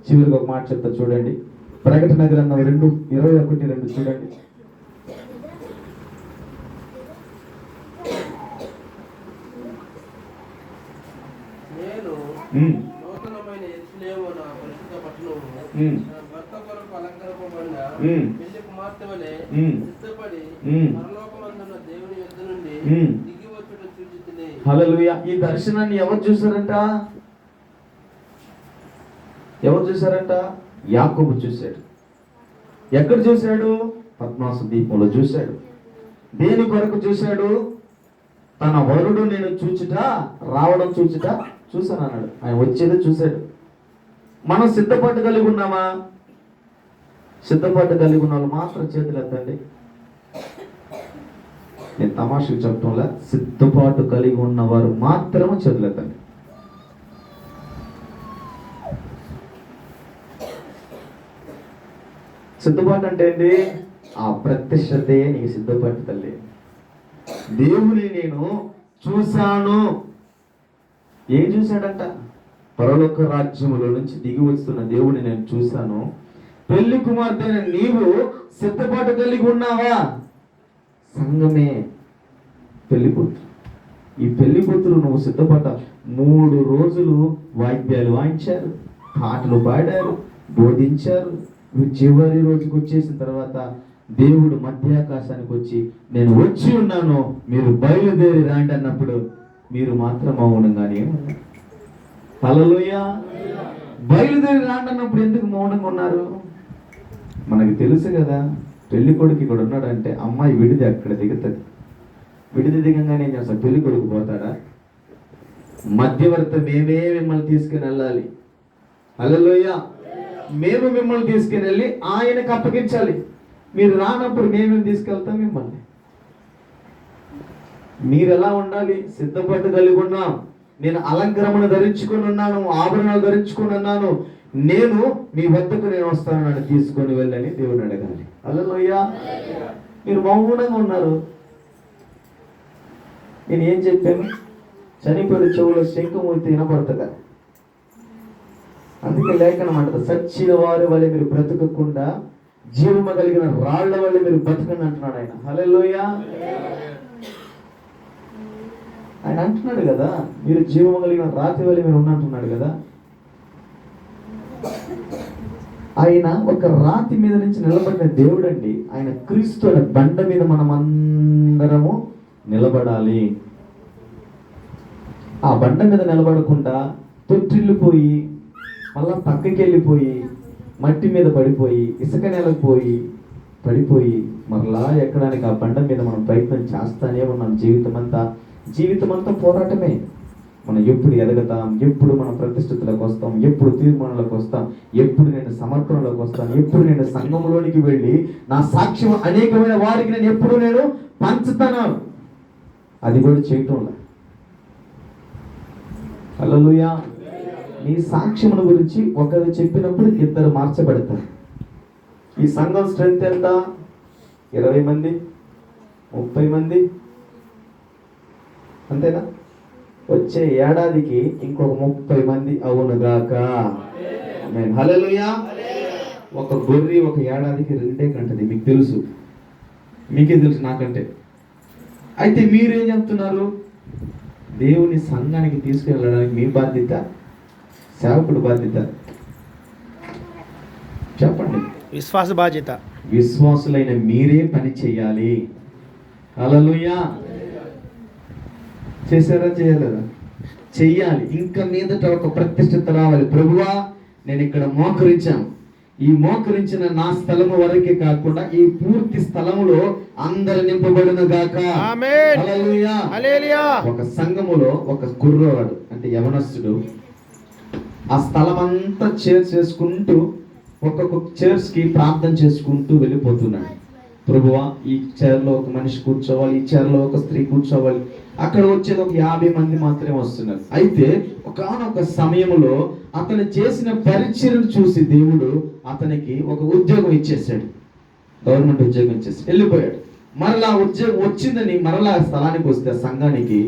చివరికి ఒక మాట చెప్తా చూడండి. ప్రకటన గ్రంథం 2:21-2 చూడండి. నూతనమైన యెరూషలేము నా పరిశుద్ధ పట్టణము నా భర్త కొరకు అలంకరింపబడిన పెళ్లి కుమార్తె వలె సిద్ధపడి పరలోకమందున్న దేవుని యొద్ద నుండి దిగి వచ్చుట చూచితిని. హల్లెలూయా. ఈ దర్శనాన్ని ఎవరు చూశారంట? ఎవరు చూశారంట? యాకోబు చూశాడు. ఎక్కడ చూశాడు? పద్మాసు దీపంలో చూశాడు. దేని కొరకు చూశాడు? తన వరుడు నేను చూచుట, రావడం చూచుట చూశాను అన్నాడు. ఆయన వచ్చేదే చూశాడు. మనం సిద్ధపాటు కలిగి ఉన్నామా? సిద్ధపాటు కలిగి ఉన్న వాళ్ళు మాత్రం చేతులు ఎత్తండి. నేను తమాషకు చెప్పడంలా, సిద్ధపాటు కలిగి ఉన్నవారు మాత్రమే చేతులు ఎత్తండి. సిద్ధపాటు అంటే ఏంటి? ఆ ప్రత్యక్షతే నీకు సిద్ధపాటు తల్లి. దేవుని నేను చూశాను. ఏం చూశాడంట? పరలోక రాజ్యములో నుంచి దిగి వస్తున్న దేవుని నేను చూశాను. పెళ్లి కుమార్తె నీవు సిద్ధపాటు కలిగి ఉన్నావా? సంఘమే పెళ్లి కూతురు. ఈ పెళ్లి కూతురు నువ్వు సిద్ధపడ్డ 3 రోజులు వాయిద్యాలు వాయించారు, పాటలు పాడారు, బోధించారు. చివరి రోజుకి వచ్చేసిన తర్వాత దేవుడు మధ్యాకాశానికి వచ్చి నేను వచ్చి ఉన్నాను, మీరు బయలుదేరి రాండి అన్నప్పుడు మీరు మాత్రం మౌనంగానే ఉన్నారు. హల్లెలూయా. బయలుదేరి రాండి అన్నప్పుడు ఎందుకు మౌనంగా ఉన్నారు? మనకి తెలుసు కదా, పెళ్లి కొడుకు ఇక్కడ ఉన్నాడంటే అమ్మాయి విడిది అక్కడ దిగుతుంది. విడిది దిగంగానే ఏం చేస్తాం? పెళ్లి కొడుకు పోతాడా? మధ్యవర్తి మేమే మిమ్మల్ని తీసుకుని వెళ్ళాలి. హల్లెలూయా. మేము మిమ్మల్ని తీసుకుని వెళ్ళి ఆయనకు అప్పగించాలి. మీరు రానప్పుడు మేమేం తీసుకెళ్తాం మిమ్మల్ని. మీరు ఎలా ఉండాలి? సిద్ధపట్టు కలిగి ఉన్నాం. నేను అలంకరణ ధరించుకొని ఉన్నాను, ఆభరణాలు ధరించుకొని ఉన్నాను, నేను మీ వద్దకు నేను వస్తాను, నన్ను తీసుకొని వెళ్ళని దేవుని అడగాలి. హల్లెలూయా. మీరు మౌనంగా ఉన్నారు. నేను ఏం చెప్పాను? చనిపోయిన చెవులో శంఖమూర్తి వినపడుతుందా? అందుకే లేఖనం అంటారు, సచ్చిన వారి వల్ల మీరు బ్రతకకుండా జీవము కలిగిన రాళ్ల వల్ల మీరు బ్రతకండి అంటున్నాడు ఆయన. హల్లెలూయా. ఆయన అంటున్నాడు కదా, మీరు జీవము కలిగిన రాతి వల్ల మీరు ఉన్నట్టున్నాడు కదా. ఆయన ఒక రాతి మీద నుంచి నిలబడిన దేవుడు అండి. ఆయన క్రీస్తు అనే బండ మీద మనం అందరము నిలబడాలి. ఆ బండ మీద నిలబడకుండా తొట్టిల్లిపోయి మళ్ళా పక్కకి వెళ్ళిపోయి మట్టి మీద పడిపోయి ఇసుక నెలకు పోయి పడిపోయి మరలా ఎక్కడానికి ఆ బండ మీద మనం ప్రయత్నం చేస్తానే ఉన్నాం. జీవితం అంతా పోరాటమే. మనం ఎప్పుడు ఎదగతాం, ఎప్పుడు మనం ప్రతిష్ఠితులకు వస్తాం, ఎప్పుడు తీర్మానాలకు వస్తాం, ఎప్పుడు నేను సమర్పణలోకి వస్తాను, ఎప్పుడు నేను సంఘంలోనికి వెళ్ళి నా సాక్ష్యం అనేకమైన వారికి నేను ఎప్పుడు నేను పంచుతాను. అది కూడా చేయటం. హల్లెలూయా. నీ సాక్ష్యముల గురించి ఒకరు చెప్పినప్పుడు ఇద్దరు మార్చబడతారు. ఈ సంఘం స్ట్రెంత్ ఎంత? 20 మంది, 30 మంది, అంతేనా? వచ్చే ఏడాదికి ఇంకొక 30 మంది అవునుగాక. హల్లెలూయా. ఒక గొర్రె ఒక ఏడాదికి 2 కంటది. మీకు తెలుసు, మీకే తెలుసు, నాకంటే. అయితే మీరేం చెప్తున్నారు? దేవుని సంఘానికి తీసుకెళ్ళడానికి మీ బాధ్యత, సేవకుడు బాధ్యత. చెప్పండి. విశ్వాస బాధ్యత. విశ్వాసులైన మీరే పని చేయాలి. హల్లెలూయా. చేశారా? చేయలేదా? చెయ్యాలి. ఇంకా మీదట ఒక ప్రతిష్ఠిత రావాలి. ప్రభువా, నేను ఇక్కడ మోకరించాను. ఈ మోకరించిన నా స్థలము వరకే కాకుండా ఈ పూర్తి స్థలములో అందరు నింపబడును గాక. హల్లెలూయా. ఒక సంఘములో ఒక కుర్రవాడు అంటే యవనస్తుడు ఆ స్థలం అంతా చేసుకుంటూ ఒక్కొక్క చైర్స్ కి ప్రార్థన చేసుకుంటూ వెళ్ళిపోతున్నాడు. ప్రభువా, ఈ చైర్లో ఒక మనిషి కూర్చోవాలి, ఈ చైర్లో ఒక స్త్రీ కూర్చోవాలి. అక్కడ వచ్చేది ఒక 50 మంది మాత్రమే వస్తున్నారు. అయితే ఒకానొక సమయంలో అతను చేసిన పరిచయం చూసి దేవుడు అతనికి ఒక ఉద్యోగం ఇచ్చేసాడు. గవర్నమెంట్ ఉద్యోగం ఇచ్చేసి వెళ్ళిపోయాడు. మరలా ఉద్యోగం వచ్చిందని మరలా స్థలానికి వస్తే సంఘానికి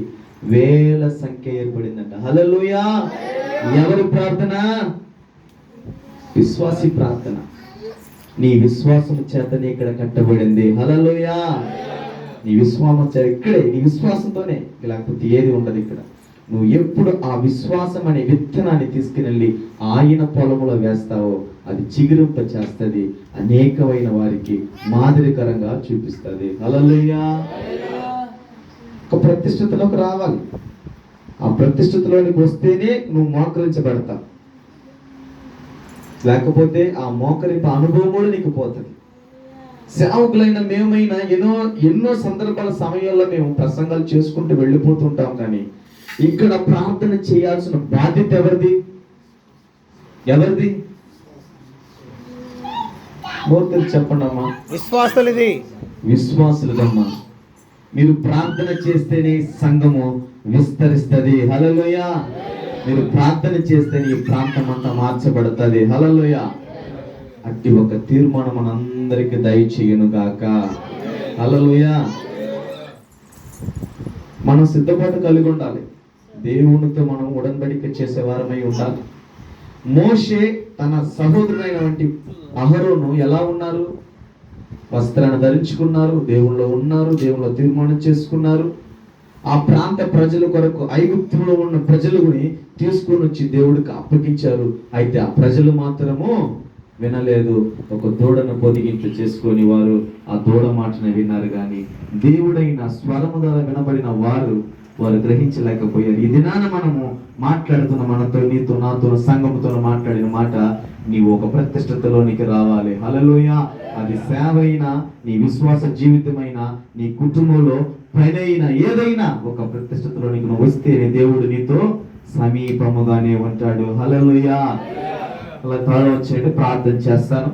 వేల సంఖ్య ఏర్పడిందంట. హల్లెలూయా. ఎవరి ప్రార్థన? విశ్వాసి ప్రార్థన. నీ విశ్వాసం చేతనే ఇక్కడ కట్టబడింది. హల్లెలూయా. నీ విశ్వాసం ఇక్కడే, నీ విశ్వాసంతోనే, లేకపోతే ఏది ఉండదు ఇక్కడ. నువ్వు ఎప్పుడు ఆ విశ్వాసం అనే విత్తనాన్ని తీసుకుని ఆయన పొలంలో వేస్తావో అది చిగురింప చేస్తుంది, అనేకమైన వారికి మాదిరికరంగా చూపిస్తుంది. హల్లెలూయా. ఒక ప్రతిష్ఠితలోకి రావాలి. ఆ ప్రతిష్ఠితలోనికి వస్తేనే నువ్వు మోకరించబడతావు. లేకపోతే ఆ మోకరింపు అనుభవం కూడా నీకు పోతుంది. సేవకులైన మేమైనా ఎన్నో సందర్భాల సమయాల్లో మేము ప్రసంగాలు చేసుకుంటూ వెళ్ళిపోతుంటాం. కానీ ఇక్కడ ప్రార్థన చేయాల్సిన బాధ్యత ఎవరిది? మూర్తులు చెప్పండి అమ్మా. విశ్వాసులదమ్మా. మీరు ప్రార్థన చేస్తేనే సంఘము విస్తరిస్తుంది. హల్లెలూయా. మీరు ప్రార్థన చేస్తేనే ఈ ప్రాంతం అంతా మార్చబడుతుంది. హల్లెలూయా. అట్టి ఒక తీర్మానం మనందరికి దయచేయును గాక. హల్లెలూయా. మనం సిద్ధపాటు కలిగి ఉండాలి. దేవునితో మనం ఉడன்பడిక చేసేవారమై ఉండాలి. మోషే తన సహోదరుడైనటువంటి అహరోను ఎలా ఉన్నారు? వస్త్రాన్ని ధరించుకున్నారు, దేవుళ్ళు ఉన్నారు, దేవుళ్ళు తీర్మానం చేసుకున్నారు. ఆ ప్రాంత ప్రజల కొరకు ఐగుప్తులో ఉన్న ప్రజలని తీసుకొని వచ్చి దేవుడికి అప్పగించారు. అయితే ఆ ప్రజలు మాత్రము వినలేదు. ఒక దూడను పొదిగింపు చేసుకొని వారు ఆ దూడ మాటను విన్నారు. కానీ దేవుడైన స్వరము ద్వారా వినబడిన వారు గ్రహించలేకపోయారు. ఈ దినాన మనము మాట్లాడుతున్న మనతో, నీతో, నాతో, సంఘముతో మాట్లాడిన మాట నీవు ఒక ప్రతిష్ఠతలోనికి రావాలి. హల్లెలూయా. అది సేవ అయినా, నీ విశ్వాస జీవితమైనా, నీ కుటుంబంలో పనైనా, ఏదైనా ఒక ప్రతిష్ఠతలోనికి నువ్వు వస్తేనే దేవుడు నీతో సమీపముగానే ఉంటాడు. హల్లెలూయా. అలా త్వరగా వచ్చేయండి, ప్రార్థన చేస్తాను.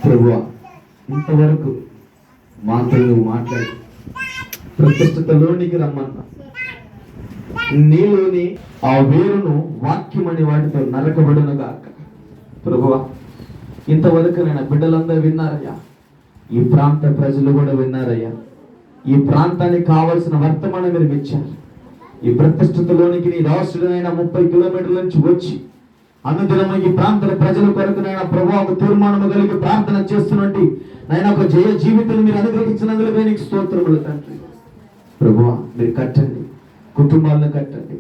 ప్రభువా, ఇంతవరకు మాతో నువ్వు మాట్లాడి ప్రతిష్ఠతలోనికి రమ్మన్నా. నీలోని ఆ వేరును వాక్యం అనే వాటితో నరకబడును గాక. ప్రభువా, ఇంతవరకు నేను బిడ్డలందరూ విన్నారయ్యా. ఈ ప్రాంత ప్రజలు కూడా విన్నారయ్యా. ఈ ప్రాంతానికి కావలసిన వర్తమానం మీరు ఇచ్చారు. ఈ ప్రతిష్ఠతలోనికి నీ రాష్ట్రుడైన 30 కిలోమీటర్ల నుంచి వచ్చి అనుదినము ఈ ప్రాంత ప్రజల కొరకు నైనా ప్రభువా ఒక తీర్మానము కలిగి ప్రార్థన చేస్తున్నట్టు నైనా ఒక జయ జీవితం మీరు అనుగ్రహించినందుకు నీకు స్తోత్రములు తండ్రి. ప్రభువా, మీరు కట్టండి, కుటుంబాలను కట్టండి.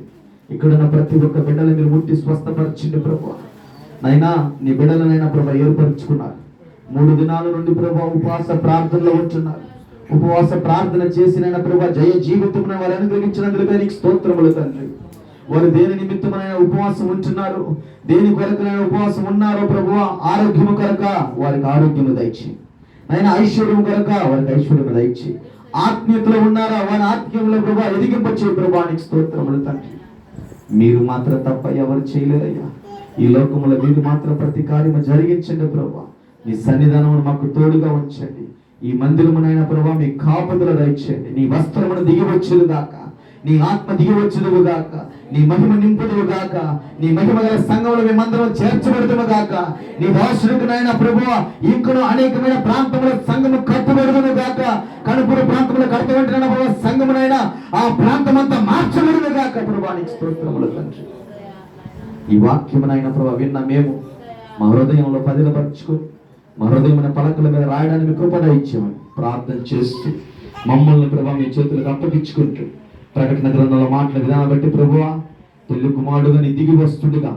ఇక్కడున్న ప్రతి ఒక్క బిడ్డలు మీరు ముట్టి స్వస్థపరచండి ప్రభువా. అయినా నీ బిడ్డలనైనా ప్రభా ఏర్పరచుకున్నారు. 3 దినాల నుండి ప్రభా ఉపవాస ప్రార్థనలో ఉంటున్నారు. ఉపవాస ప్రార్థన చేసిన ప్రభా జయ జీవితం వారు అనుగ్రహించినందుకు నీకు స్తోత్రములు తండ్రి. వారు దేని నిమిత్తమైన ఉపవాసం ఉంటున్నారు, దేని కొరకునైనా ఉపవాసం ఉన్నారో ప్రభువా, ఆరోగ్యము కొరక వారికి ఆరోగ్యము దయచి, అయినా ఐశ్వర్యం కొరక వారికి ఐశ్వర్యము దయచి, ఆత్మీయతలో ఉన్నారా వారి ఆత్మీయంలో ప్రభా ఎదిగింపచే ప్రభా నీకు స్తోత్రములు తండ్రి. మీరు మాత్రం తప్ప ఎవరు చేయలేరయ్యా. ఈ లోకములో మీరు మాత్రం ప్రతి కార్యము జరిగించండి ప్రభా. మీ సన్నిధానమును మాకు తోడుగా ఉంచండి. ఈ మందిరమునైనా ప్రభా మీ కాపుదల దయచేయండి. నీ వస్త్రమును దిగివచ్చును గాక, నీ ఆత్మ దిగివచ్చును గాక, నీ మహిమ నింపుదువు గాక, నీ మహిమ గల సంఘంలో మేమందరం చేర్చబడుతుము గాక. నీ దాసునికి నాయన ప్రభువా ఇంకను అనేకమైన ప్రాంతంలో సంఘము కట్టుబడుతును గాక. కనుపూరు ప్రాంతంలో కట్టుబడిన ప్రభు సంఘమునైనా ఆ ప్రాంతం అంతా మార్చబడును గాక. ప్రభువా నీకు స్తోత్రములు తండ్రి. ఈ వాక్యమునైనా ప్రభు విన్న మేము మా హృదయంలో పదిలపరచుకొని మా హృదయమైన పలకల మీద రాయడానికి కృపణ ఇచ్చామని ప్రార్థన చేస్తూ మమ్మల్ని ప్రభు మీ చేతులకు అప్పగించుకుంటూ ప్రకటన గ్రంథంలో మాటల విధానం బట్టి ప్రభువా పెళ్లి కుమారుడుగా నీ దిగి వస్తుండగా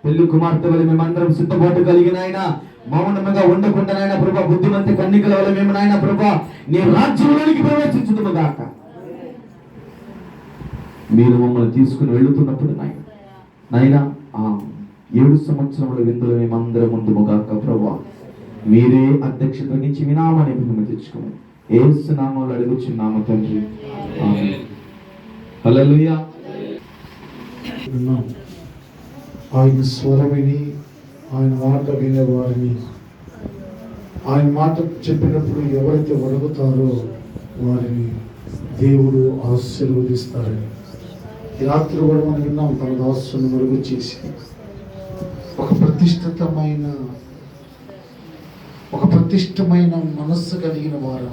పెళ్లి కుమార్తె వల్ల మేమందరం సిద్ధపాటు కలిగిన ఆయన మౌనముగా ఉండకుండా నాయన ప్రభా బుద్ధిమంతి కన్నికల వల్ల మేము నాయన ప్రభా నీ రాజ్యంలోనికి ప్రవేశించుదుము గాక. మీరు మమ్మల్ని తీసుకుని వెళుతున్నప్పుడు నాయన 7 సంవత్సరముల విందులో మేమందరం ముందుము గాక. ప్రభా మీరే అధ్యక్షత నుంచి వినామని మహిమ తెచ్చుకోండి. యేసు నామములో అడుగుచున్నాము తండ్రి, ఆమేన్. హల్లెలూయా. ఆయన స్వరమిని ఆయన మాట వినేవారిని ఆయన మాట చెప్పినప్పుడు ఎవరైతే వణుకుతారో వారిని దేవుడు ఆశీర్వదిస్తారని ఈ రాత్రి కూడా మనం విన్నాం. తన దాసుని మరుగు చేసి ఒక ప్రతిష్టమైన మనస్సు కలిగిన వారు,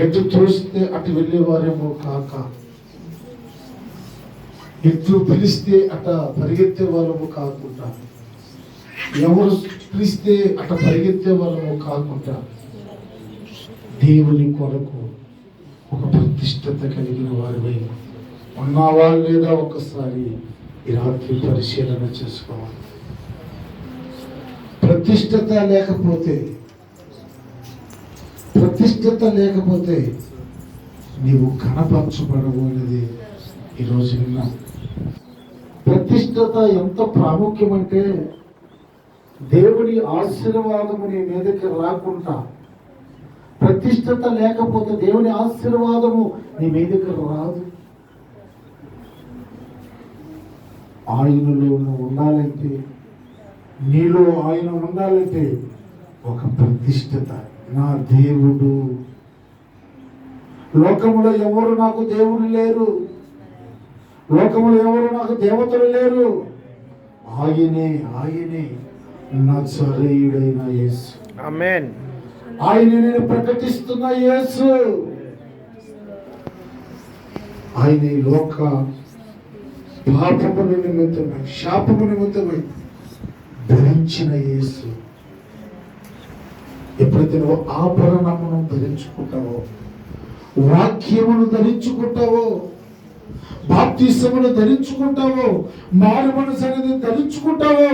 ఎటు చూస్తే అటు వెళ్ళేవారేమో కాక, ఎటు పిలిస్తే అట పరిగెత్తే వాళ్ళము కాకుండా, ఎవరు పిలిస్తే అట పరిగెత్తే వాళ్ళము కాకుండా, దేవుని కొరకు ఒక ప్రతిష్టత కలిగిన వారిపై ఉన్నావా లేదా ఒకసారి ఈ రాత్రి పరిశీలన చేసుకోవాలి. ప్రతిష్టత లేకపోతే నీవు కనపరచబడవు అనేది ఈరోజు విన్నాం. ప్రతిష్టత ఎంత ప్రాముఖ్యమంటే దేవుని ఆశీర్వాదము నీ మీదకి రాకుండా, ప్రతిష్టత లేకపోతే దేవుని ఆశీర్వాదము నీ మీదకి రాదు. ఆయనలో నువ్వు ఉండాలంటే, నీలో ఆయన ఉండాలంటే ఒక ప్రతిష్టత. నా దేవుడు, లోకములో ఎవరు నాకు దేవుడు లేరు, లోకములో ఎవరు నాకు దేవతలు లేరు, ఆయనే నజరేయుడైన యేసు. ఆమేన్. ఆయన నేను ప్రకటిస్తున్న యేసు, ఆయన ఈ లోక పాపము నిమిత్తమై శాపము నిమిత్తమై ధరించిన యేసు. ఎప్పుడైతే నువ్వు ఆభరణమును ధరించుకుంటావో, వాక్యమును ధరించుకుంటావో, బాప్తిసమును ధరించుకుంటావో, మారు మనసు అనేది ధరించుకుంటావో,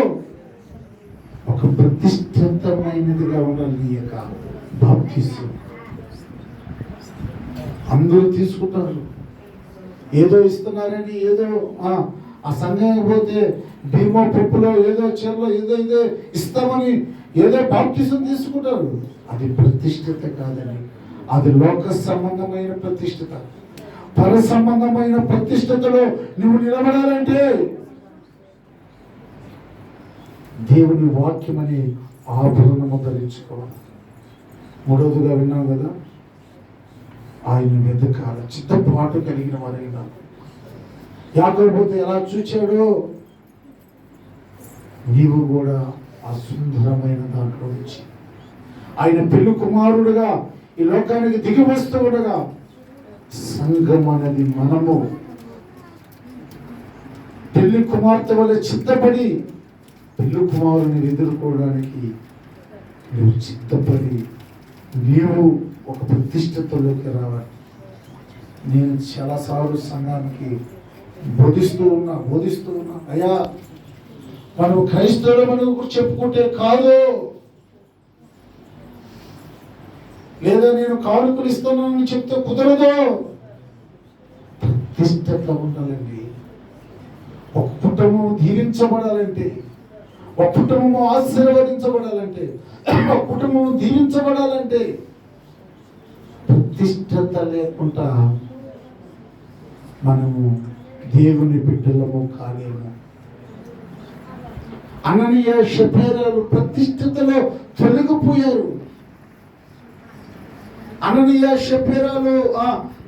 ఒక ప్రతిష్ఠితమైనదిగా ఉండాలి నీ యొక్క బాప్తిసం. అందరూ తీసుకుంటారు, ఏదో ఇస్తున్నారని, ఏదో ఆ సంఘానికి పోతే భీమా పప్పులో ఏదో చీరలో ఏదో ఇస్తామని ఏదో బాప్తిసం తీసుకుంటారు. అది ప్రతిష్ఠిత కాదని, అది లోక సంబంధమైన ప్రతిష్ఠిత. పర సంబంధమైన ప్రతిష్ఠతలో నువ్వు నిలబడాలంటే దేవుని వాక్యం అని ఆభరణము ధరించుకోవాలి. మూడవదిగా విన్నాం కదా, ఆయన వెతకాల చిత్తపాటు కలిగిన వారైనా. యాకోబు ఎలా చూచాడో నీవు కూడా ఆ సుందరమైన దాంట్లో నుంచి ఆయన పెళ్లి కుమారుడుగా ఈ లోకానికి దిగి వస్తూ ఉండగా, సంఘం అనేది మనము పెళ్లి కుమార్తె వల్ల చిత్తపడి పెళ్లి కుమారుని ఎదుర్కోవడానికి నువ్వు చిత్తపడి నీవు ఒక ప్రతిష్టతలోకి రావాలి. నేను చాలాసార్లు సంఘానికి బోధిస్తూ ఉన్నా, అయ్యా మనం క్రైస్తవులు మనం చెప్పుకుంటే కాదు, లేదా నేను కానుకలు ఇస్తున్నానని చెప్తే కుదరదు. ప్రతిష్టత ఉండాలండి. ఒక కుటుంబం దీవించబడాలంటే, ఒక కుటుంబం ఆశీర్వదించబడాలంటే, ఒక కుటుంబం దీవించబడాలంటే ప్రతిష్టత లేకుండా మనము దేవుని బిడ్డలము కాలేము. అననీయ షపేరాలు ప్రతిష్టతలో తొలగిపోయారు. అననీయ షపేరాలు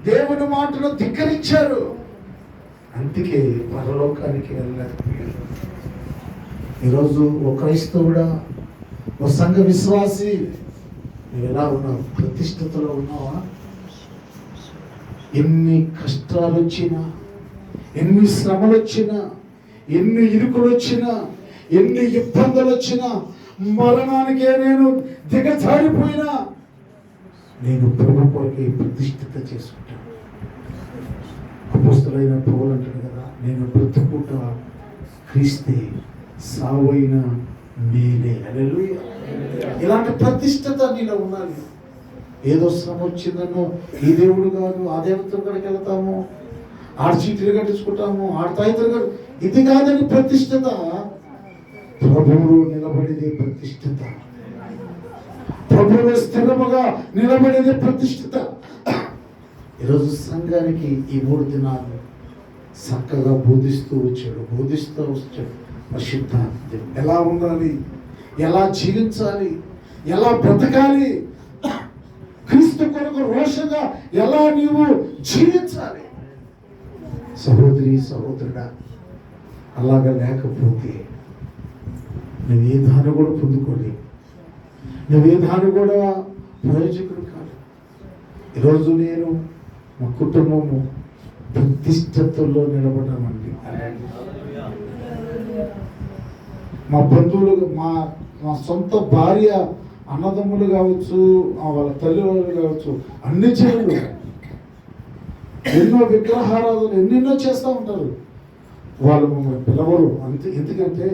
దేవుని మాటను ధిక్కరించారు. అందుకే పరలోకానికి వెళ్ళలేకపోయారు. ఈరోజు ఒక క్రైస్తవుడా, ఒక సంఘ విశ్వాసి, నువ్వు ఎలా ఉన్నావు? ప్రతిష్టతలో ఉన్నావా? ఎన్ని కష్టాలు వచ్చినా, ఎన్ని శ్రమలు వచ్చినా, ఎన్ని ఇరుకులు వచ్చినా, ఎన్ని ఇబ్బందులు వచ్చినా, మరణానికే నేను దిగజారిపోయినా నేను ప్రభు కొరకే ప్రతిష్ఠిత చేసుకుంటాను. అపోస్తలుడైన పౌలు అంటాడు కదా, నేను బ్రతుకుట క్రీస్తే, సావైన మేలే. హల్లెలూయా. ఇలాంటి ప్రతిష్ఠత నీలో ఉండాలి. ఏదో శ్రమ వచ్చిందనో ఈ దేవుడు కాదు, ఆ దేవతల కాడికి వెళ్తాము, ఆడ చీటీలు కట్టించుకుంటాము, ఆడ తాయితలు, ఇది కాదని ప్రతిష్ఠత. ప్రభువులో నిలబడేది ప్రతిష్ఠిత. ప్రభువులో స్థిరముగా నిలబడేది ప్రతిష్ఠిత. ఈరోజు సంఘానికి ఈ 3 దినాలు చక్కగా బోధిస్తూ వచ్చాడు. పరిశుద్ధ ఎలా ఉండాలి, ఎలా జీవించాలి, ఎలా బ్రతకాలి, క్రీస్తు కొరకు రోషంగా ఎలా నీవు జీవించాలి. సహోదరి సహోదరుడా, అలాగా లేకపోతే నువ్వే దాన్ని కూడా పొందుకోలేవు, నువ్వే దాన్ని కూడా ప్రయోజకుడు కాదు. ఈరోజు నేను మా కుటుంబము ప్రతిష్టతలో నిలబడ్డామండి. మా బంధువులు, మా సొంత భార్య, అన్నదమ్ములు కావచ్చు, వాళ్ళ తల్లిదండ్రులు కావచ్చు, అన్ని చేయాలి. ఎన్నో విగ్రహారాధనలు ఎన్నెన్నో చేస్తూ ఉంటారు. వాళ్ళు మమ్మల్ని పిలవరు అంతే. ఎందుకంటే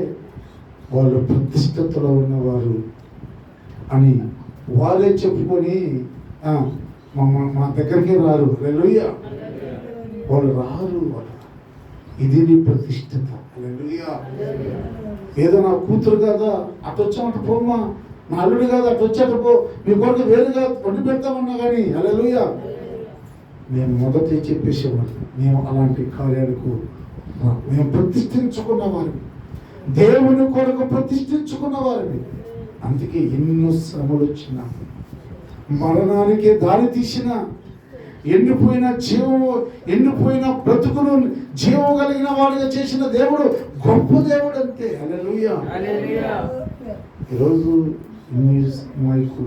వాళ్ళు ప్రతిష్టతలో ఉన్నవారు అని వారే చెప్పుకొని మా దగ్గరికి రారు. హల్లెలూయా. వాళ్ళు రారు. ఇది నీ ప్రతిష్టత. హల్లెలూయా. ఏదో నా కూతురు కదా అటు వచ్చామంట పోమ్మా, నా అల్లుడు కాదు అటు వచ్చాట పో, మీ కొడుకు వేరుగా వండి పెడతామన్నా కానీ హల్లెలూయా. మేము మొదట చెప్పేసేవారు, మేము అలాంటి కార్యాలకు మేము ప్రతిష్ఠించుకున్న వారిని, దేవుని కొరకు ప్రతిష్ఠించుకున్న వారిని. అందుకే ఎన్నో శ్రమలు వచ్చినా, మరణానికి దారి తీసిన, ఎండిపోయిన బ్రతుకును జీవం కలిగిన వాడిగా చేసిన దేవుడు గొప్ప దేవుడు అంతే. హల్లెలూయా. ఈరోజు మాకు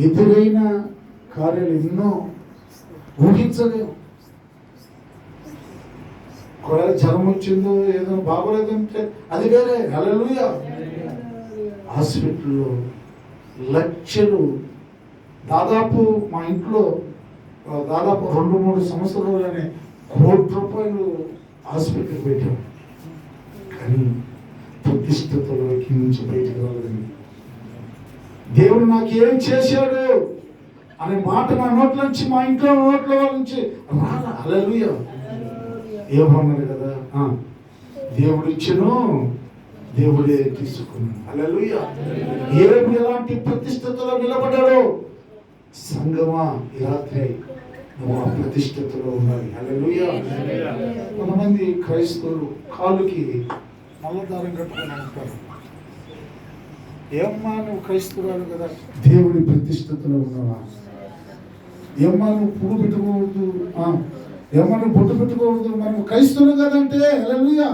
ఎదురైన కార్యాలు ఎన్నో ఊహించలేము. ఒకవేళ జ్వరం వచ్చిందో ఏదో బాగోలేదంటే అది వేరే. హల్లెలూయా. హాస్పిటల్లో లక్షలు, దాదాపు మా ఇంట్లో దాదాపు 2-3 సంవత్సరాలనే ₹1,00,00,000 హాస్పిటల్ పెట్టాం. కానీ ప్రతిష్టతలోకి నుంచి బయటకు రాలేదండి. దేవుడు నాకు ఏం చేశాడు అనే మాట నా నోట్ల నుంచి, మా ఇంట్లో నోట్ల నుంచి రాలా. హల్లెలూయా. ఏమన్నాడు కదా, దేవుడు ఇచ్చెను, దేవుడే తీసుకున్నాడు. హల్లెలూయా. ఏబు ఎలాంటి ప్రతిష్టతలో నిలబడ్డాడో, సంగమా ఈ రాత్రి నువ్వు ఆ ప్రతిష్టతలో ఉండాలి. హల్లెలూయా. కొంతమంది క్రైస్తవులు కాలుకి నల్లదారం కట్టుకుని ఉంటారు. ఏమ్మా నువ్వు క్రైస్తవురాలు కదా, దేవుడి ప్రతిష్టతలో ఉన్నావా? ఏమ్మా నువ్వు పువ్వు పెట్టుకోవద్దు, ఏమ్మా నువ్వు బొట్టు పెట్టుకోవద్దు, మనం క్రైస్తవులు కదంటే. హల్లెలూయా.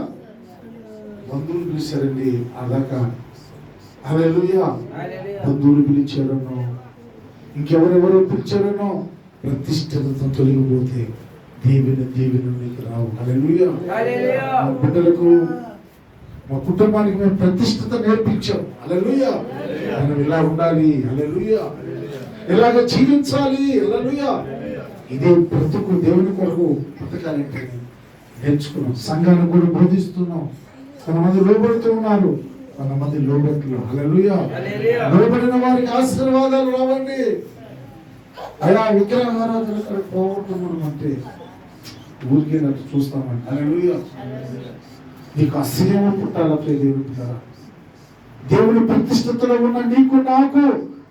బంధువులు పిలిచారండి అదాకా. హల్లెలూయా. బంధువులు పిలిచారనో, ఇంకెవరెవరో పిలిచారనో, ప్రతిష్టతతో తొలగిపోతే దీవెన నీకు రావు. హల్లెలూయా. మా బిడ్డలకు, మా కుటుంబానికి మేము ప్రతిష్టత నేర్పించాం. హల్లెలూయా. మనం ఇలా ఉండాలి. హల్లెలూయా. ఇలాగ జీవించాలి. హల్లెలూయా. ఇదే బ్రతుకు, దేవుని కొరకు బ్రతకాలంటే నేర్చుకున్నాం. సంఘాన్ని కూడా బోధిస్తున్నాం. కొంతమంది లోబడుతూ ఉన్నారు, కొంతమంది లోబట్లు. హల్లెలూయా. లోబడిన వారికి ఆశీర్వాదాలు రావండి. అలా విగ్రహారాధన పోగొట్టడం అంటే ఊరికే చూస్తామండి. హల్లెలూయా. నీకు అసహ్యం పుట్టాలంటే దేవుని పుట్టాలా? దేవుని ప్రతిష్టతలో ఉన్న నీకు నాకు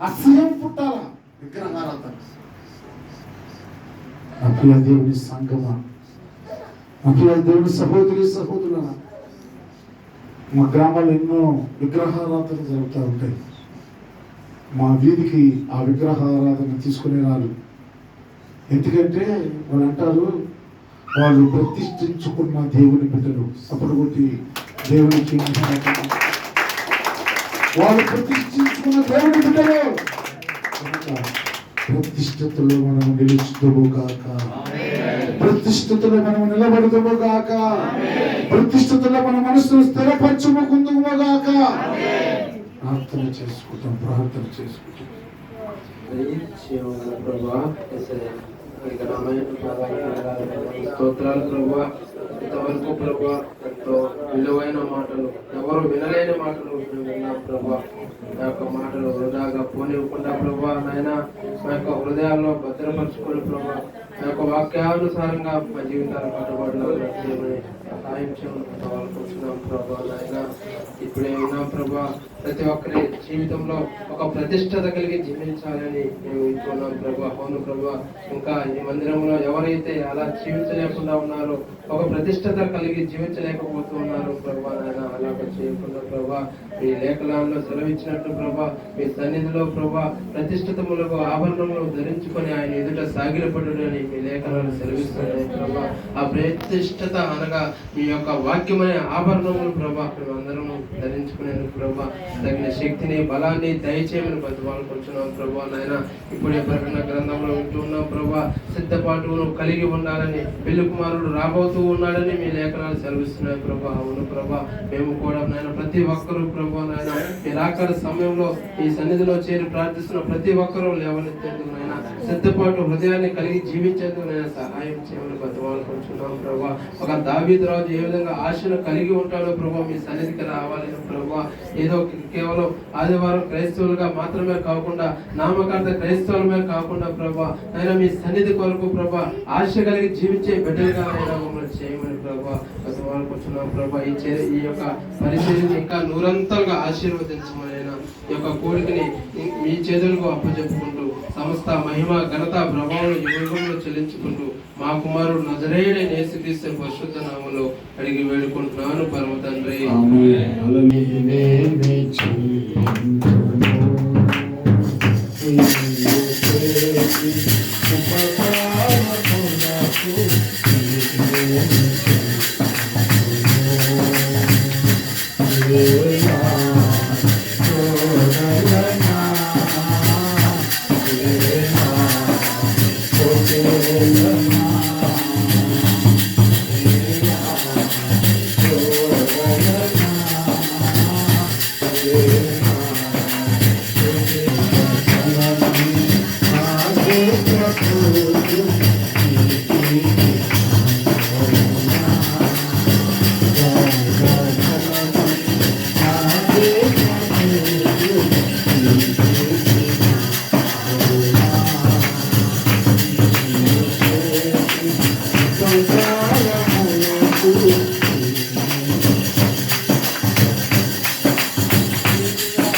అసహ్యం పుట్టాలా విగ్రహారాధన? నా ప్రియ దేవుని సంగమా, నా ప్రియ దేవుని సహోదరుల, మా గ్రామాల్లో ఎన్నో విగ్రహారాధన జరుగుతూ ఉంటాయి. మా వీధికి ఆ విగ్రహారాధన తీసుకునే రాళ్ళు. ఎందుకంటే వాళ్ళు అంటారు, వాళ్ళు ప్రతిష్ఠించుకున్న దేవుని బిడ్డలు. అప్పుడు కొట్టి దేవునికి వాళ్ళు ప్రతిష్ఠించుకున్న దేవుని బిడ్డలు. ప్రతిష్ఠతలో మనం నిలుచుదుము గాక, ప్రతిష్ఠతలో మనం నిలబడుదుము గాక, ప్రతిష్ఠతలో మన మనసును స్థిరపరచుకుందుము గాక. ప్రార్థన చేసుకుంటాం. స్తోత్రాలు ప్రభా. ఇంతవరకు ప్రభా ఎంతో విలువైన మాటలు, ఎవరు వినలేని మాటలు విన్నాం ప్రభా. ఆ యొక్క మాటలు వృధాగా పోనివ్వకుండా ప్రభా నాయన మా యొక్క హృదయాల్లో భద్రపరచుకొని ప్రభా ఆ యొక్క వాక్యానుసారంగా మా జీవితాలు కట్టుబడులాగా చేయమని సహాయం చేయమని ప్రభా నాయన. ఇప్పుడే విన్నాం ప్రభా, ప్రతి ఒక్కరి జీవితంలో ఒక ప్రతిష్టత కలిగి జీవించాలని మేము ఇస్తున్నాం ప్రభా. అవును ప్రభా, ఇంకా ఈ మందిరంలో ఎవరైతే అలా జీవించలేకుండా ఉన్నారో, ఒక ప్రతిష్టత కలిగి జీవించలేకపోతూ ఉన్నారు ప్రభా నాయన, అలాగ చేయకుండా ప్రభా మీ లేఖనాల్లో సెలవిచ్చినట్లు ప్రభా మీ సన్నిధిలో ప్రభా ప్రతిష్ఠితములకు ఆభరణములు ధరించుకొని ఆయన ఎదుట సాగిలపడునని మీ లేఖనాలు సెలవిస్తున్నాయి ప్రభా. ఆ ప్రతిష్ఠత అనగా మీ యొక్క వాక్యమనే ఆభరణములు ప్రభా మేమందరము ధరించుకునేందుకు ప్రభా తగిన శక్తిని బలాన్ని దయచేయమని బతిమాలుకుంటున్నాం ప్రభా నాయన. ఇప్పుడే ప్రకటన గ్రంథంలో వింటూ ఉన్నాం ప్రభా, సిద్ధపాటును కలిగి ఉండాలని, పెళ్లి కుమారుడు రాబోతూ ఉన్నాడని మీ లేఖనాలు సెలవిస్తున్నాయి ప్రభా. అవును ప్రభా, మేము కూడా నాయన ప్రతి ఒక్కరూ ప్రభా నాయన మీరు ఆఖర సమయంలో ఈ సన్నిధిలో చేరి ప్రార్థిస్తున్న ప్రతి ఒక్కరూ లేవనెత్తేందుకు నాయన సిద్ధపాటు హృదయాన్ని కలిగి జీవించేందుకు నేను సహాయం చేయమని బతిమాలుకుంటున్నాం ప్రభా. ఒక దావీదు రాజు ఏ విధంగా ఆశను కలిగి ఉంటాడో ప్రభా మీ సన్నిధికి రావాలని ప్రభా, ఏదో కేవలం ఆదివారం క్రైస్తవులుగా మాత్రమే కాకుండా, నామకార్థ క్రైస్తవులమే కాకుండా ప్రభా ఆయన మీ సన్నిధి కొరకు ప్రభా ఆశ కలిగి జీవించే బిడ్డలుగా అయినా మమ్మల్ని చేయమని ప్రభా బతిమాలుకుంటున్నాం ప్రభా. ఈ యొక్క పరిచర్యని ఇంకా నూరంతలుగా ఆశీర్వదించమని ఈ యొక్క కోరికని మీ చేతులకు అప్పచెప్పుకుంటూ సమస్త మహిమ ఘనత ప్రభావం యుగంలో చెల్లించుకుంటూ మా కుమారుడు నజరేయుడైన యేసుక్రీస్తు పరిశుద్ధ నామములో అడిగి వేడుకుంటున్నాను పరమ తండ్రి.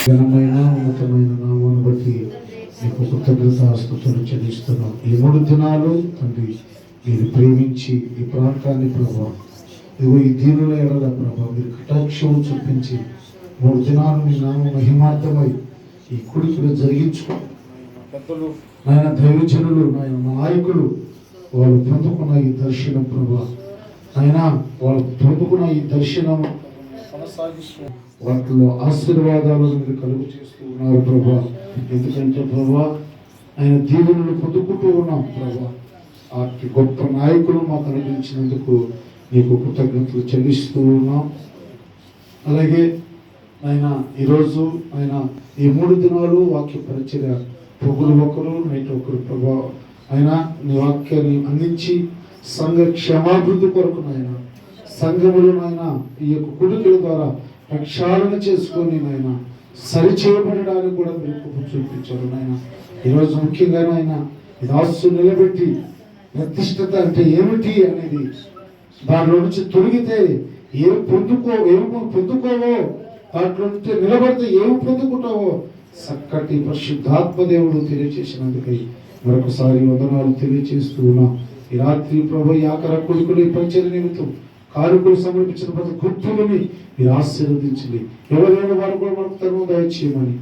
ఘనమైన ఉన్నతమైన నామాన్ని బట్టి మీకు కృతజ్ఞతాస్తుతులు చెల్లిస్తున్నాం. ఈ 3 దినాలు తండ్రి మీరు ప్రేమించి ఈ ప్రాంతాన్ని ప్రభావ ఇదిగో ఈ దీనుల ఎడల ప్రభావ మీరు కటాక్షం చూపించి 3 దినాలు మీ నామ మహిమార్థమై ఈ కుడికిలో జరిగించుకుని పెద్దలు నాయన దైవజనులు నాయన నాయకులు వాళ్ళు పొందుకున్న ఈ దర్శనం ప్రభా ఆయన వాళ్ళు పొందుకున్న ఈ దర్శనం కొనసాగిస్తూ వాటిలో ఆశీర్వాదాలను మీరు కలుగు చేస్తూ ఉన్నారు ప్రభా. ఎందుకంటే ప్రభా ఆయన దీవెనలు పొందుకుంటూ ఉన్నాం ప్రభా. ఆ గొప్ప నాయకులు మాకు అనుగ్రహించినందుకు నీకు కృతజ్ఞతలు చెల్లిస్తూ ఉన్నాం. అలాగే ఆయన ఈరోజు ఆయన ఈ 3 దినాలు వాక్య పరిచర్య పొగులు ఒకరు నైట్ ఒకరు ప్రభా ఆయన నీ వాక్యాన్ని అందించి సంఘ క్షమాభివృద్ధి కొరకు నాయన సంఘములు నాయన ఈ యొక్క కుడికల ద్వారా ప్రక్షాళన చేసుకొని నాయన సరి చేయబడడానికి కూడా మీరు కృప చూపించారు నాయన. ఈరోజు ముఖ్యంగా నాయన ఈ దాసు నిలబెట్టి నిర్దిష్టత అంటే ఏమిటి అనేది దానిలో నుంచి తొలగితే ఏం పొందుకోవో దాంట్లో నుంచి నిలబడితే ఏం పొందుకుంటావో చక్కటి పరిశుద్ధాత్మ దేవుడు తెలియజేసినందుకై మరొకసారి వందనాలు తెలియజేస్తూ ఉన్నాం. ఈ రాత్రి ప్రభు ఈ ఆఖరి కొడుకుని పరిచయ నిమిత్తం కానుకలు సమర్పించిన ప్రతి గుర్తులని మీరు ఆశీర్వదించండి. ఎవరైనా వారు కూడా మనకు తరువు దయచేయమని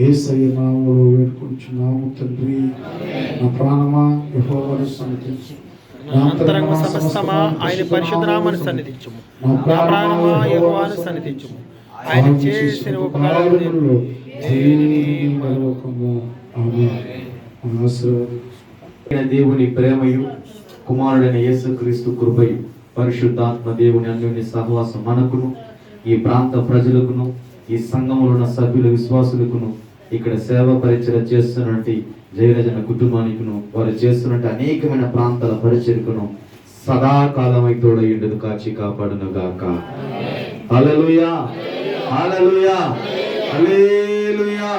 యేసయ్య నామములో వేడుకుంటున్నాము తండ్రి. నా ప్రాణమా యెహోవాను సన్నిధించు, నా అంతరంగ సమస్తమా ఆయన పరిశుద్ధ నామమును సన్నిధించుము. నా ప్రాణమా యెహోవాను సన్నిధించుము. ఆయన చేసిన ఉపకారములలో దేనిని మరవకుండా. ఆమేన్. దేవుని ప్రేమయు కుమారుడైన యేసుక్రీస్తు కృపయు పరిశుద్ధాత్మ దేవుని అన్యోన్య సహవాసం మనకును ఈ ప్రాంత ప్రజలకును ఈ సంఘములో ఉన్న సభ్యుల విశ్వాసులకును ఇక్కడ సేవ పరిచయం చేస్తున్నటువంటి జయరజన కుటుంబానికిను వారు చేస్తున్నట్టు అనేకమైన ప్రాంతాల పరిచయకును సదాకాలమై తోడయుండును కాచి కాపాడును గాక. హల్లెలూయా, హల్లెలూయా, హల్లెలూయా.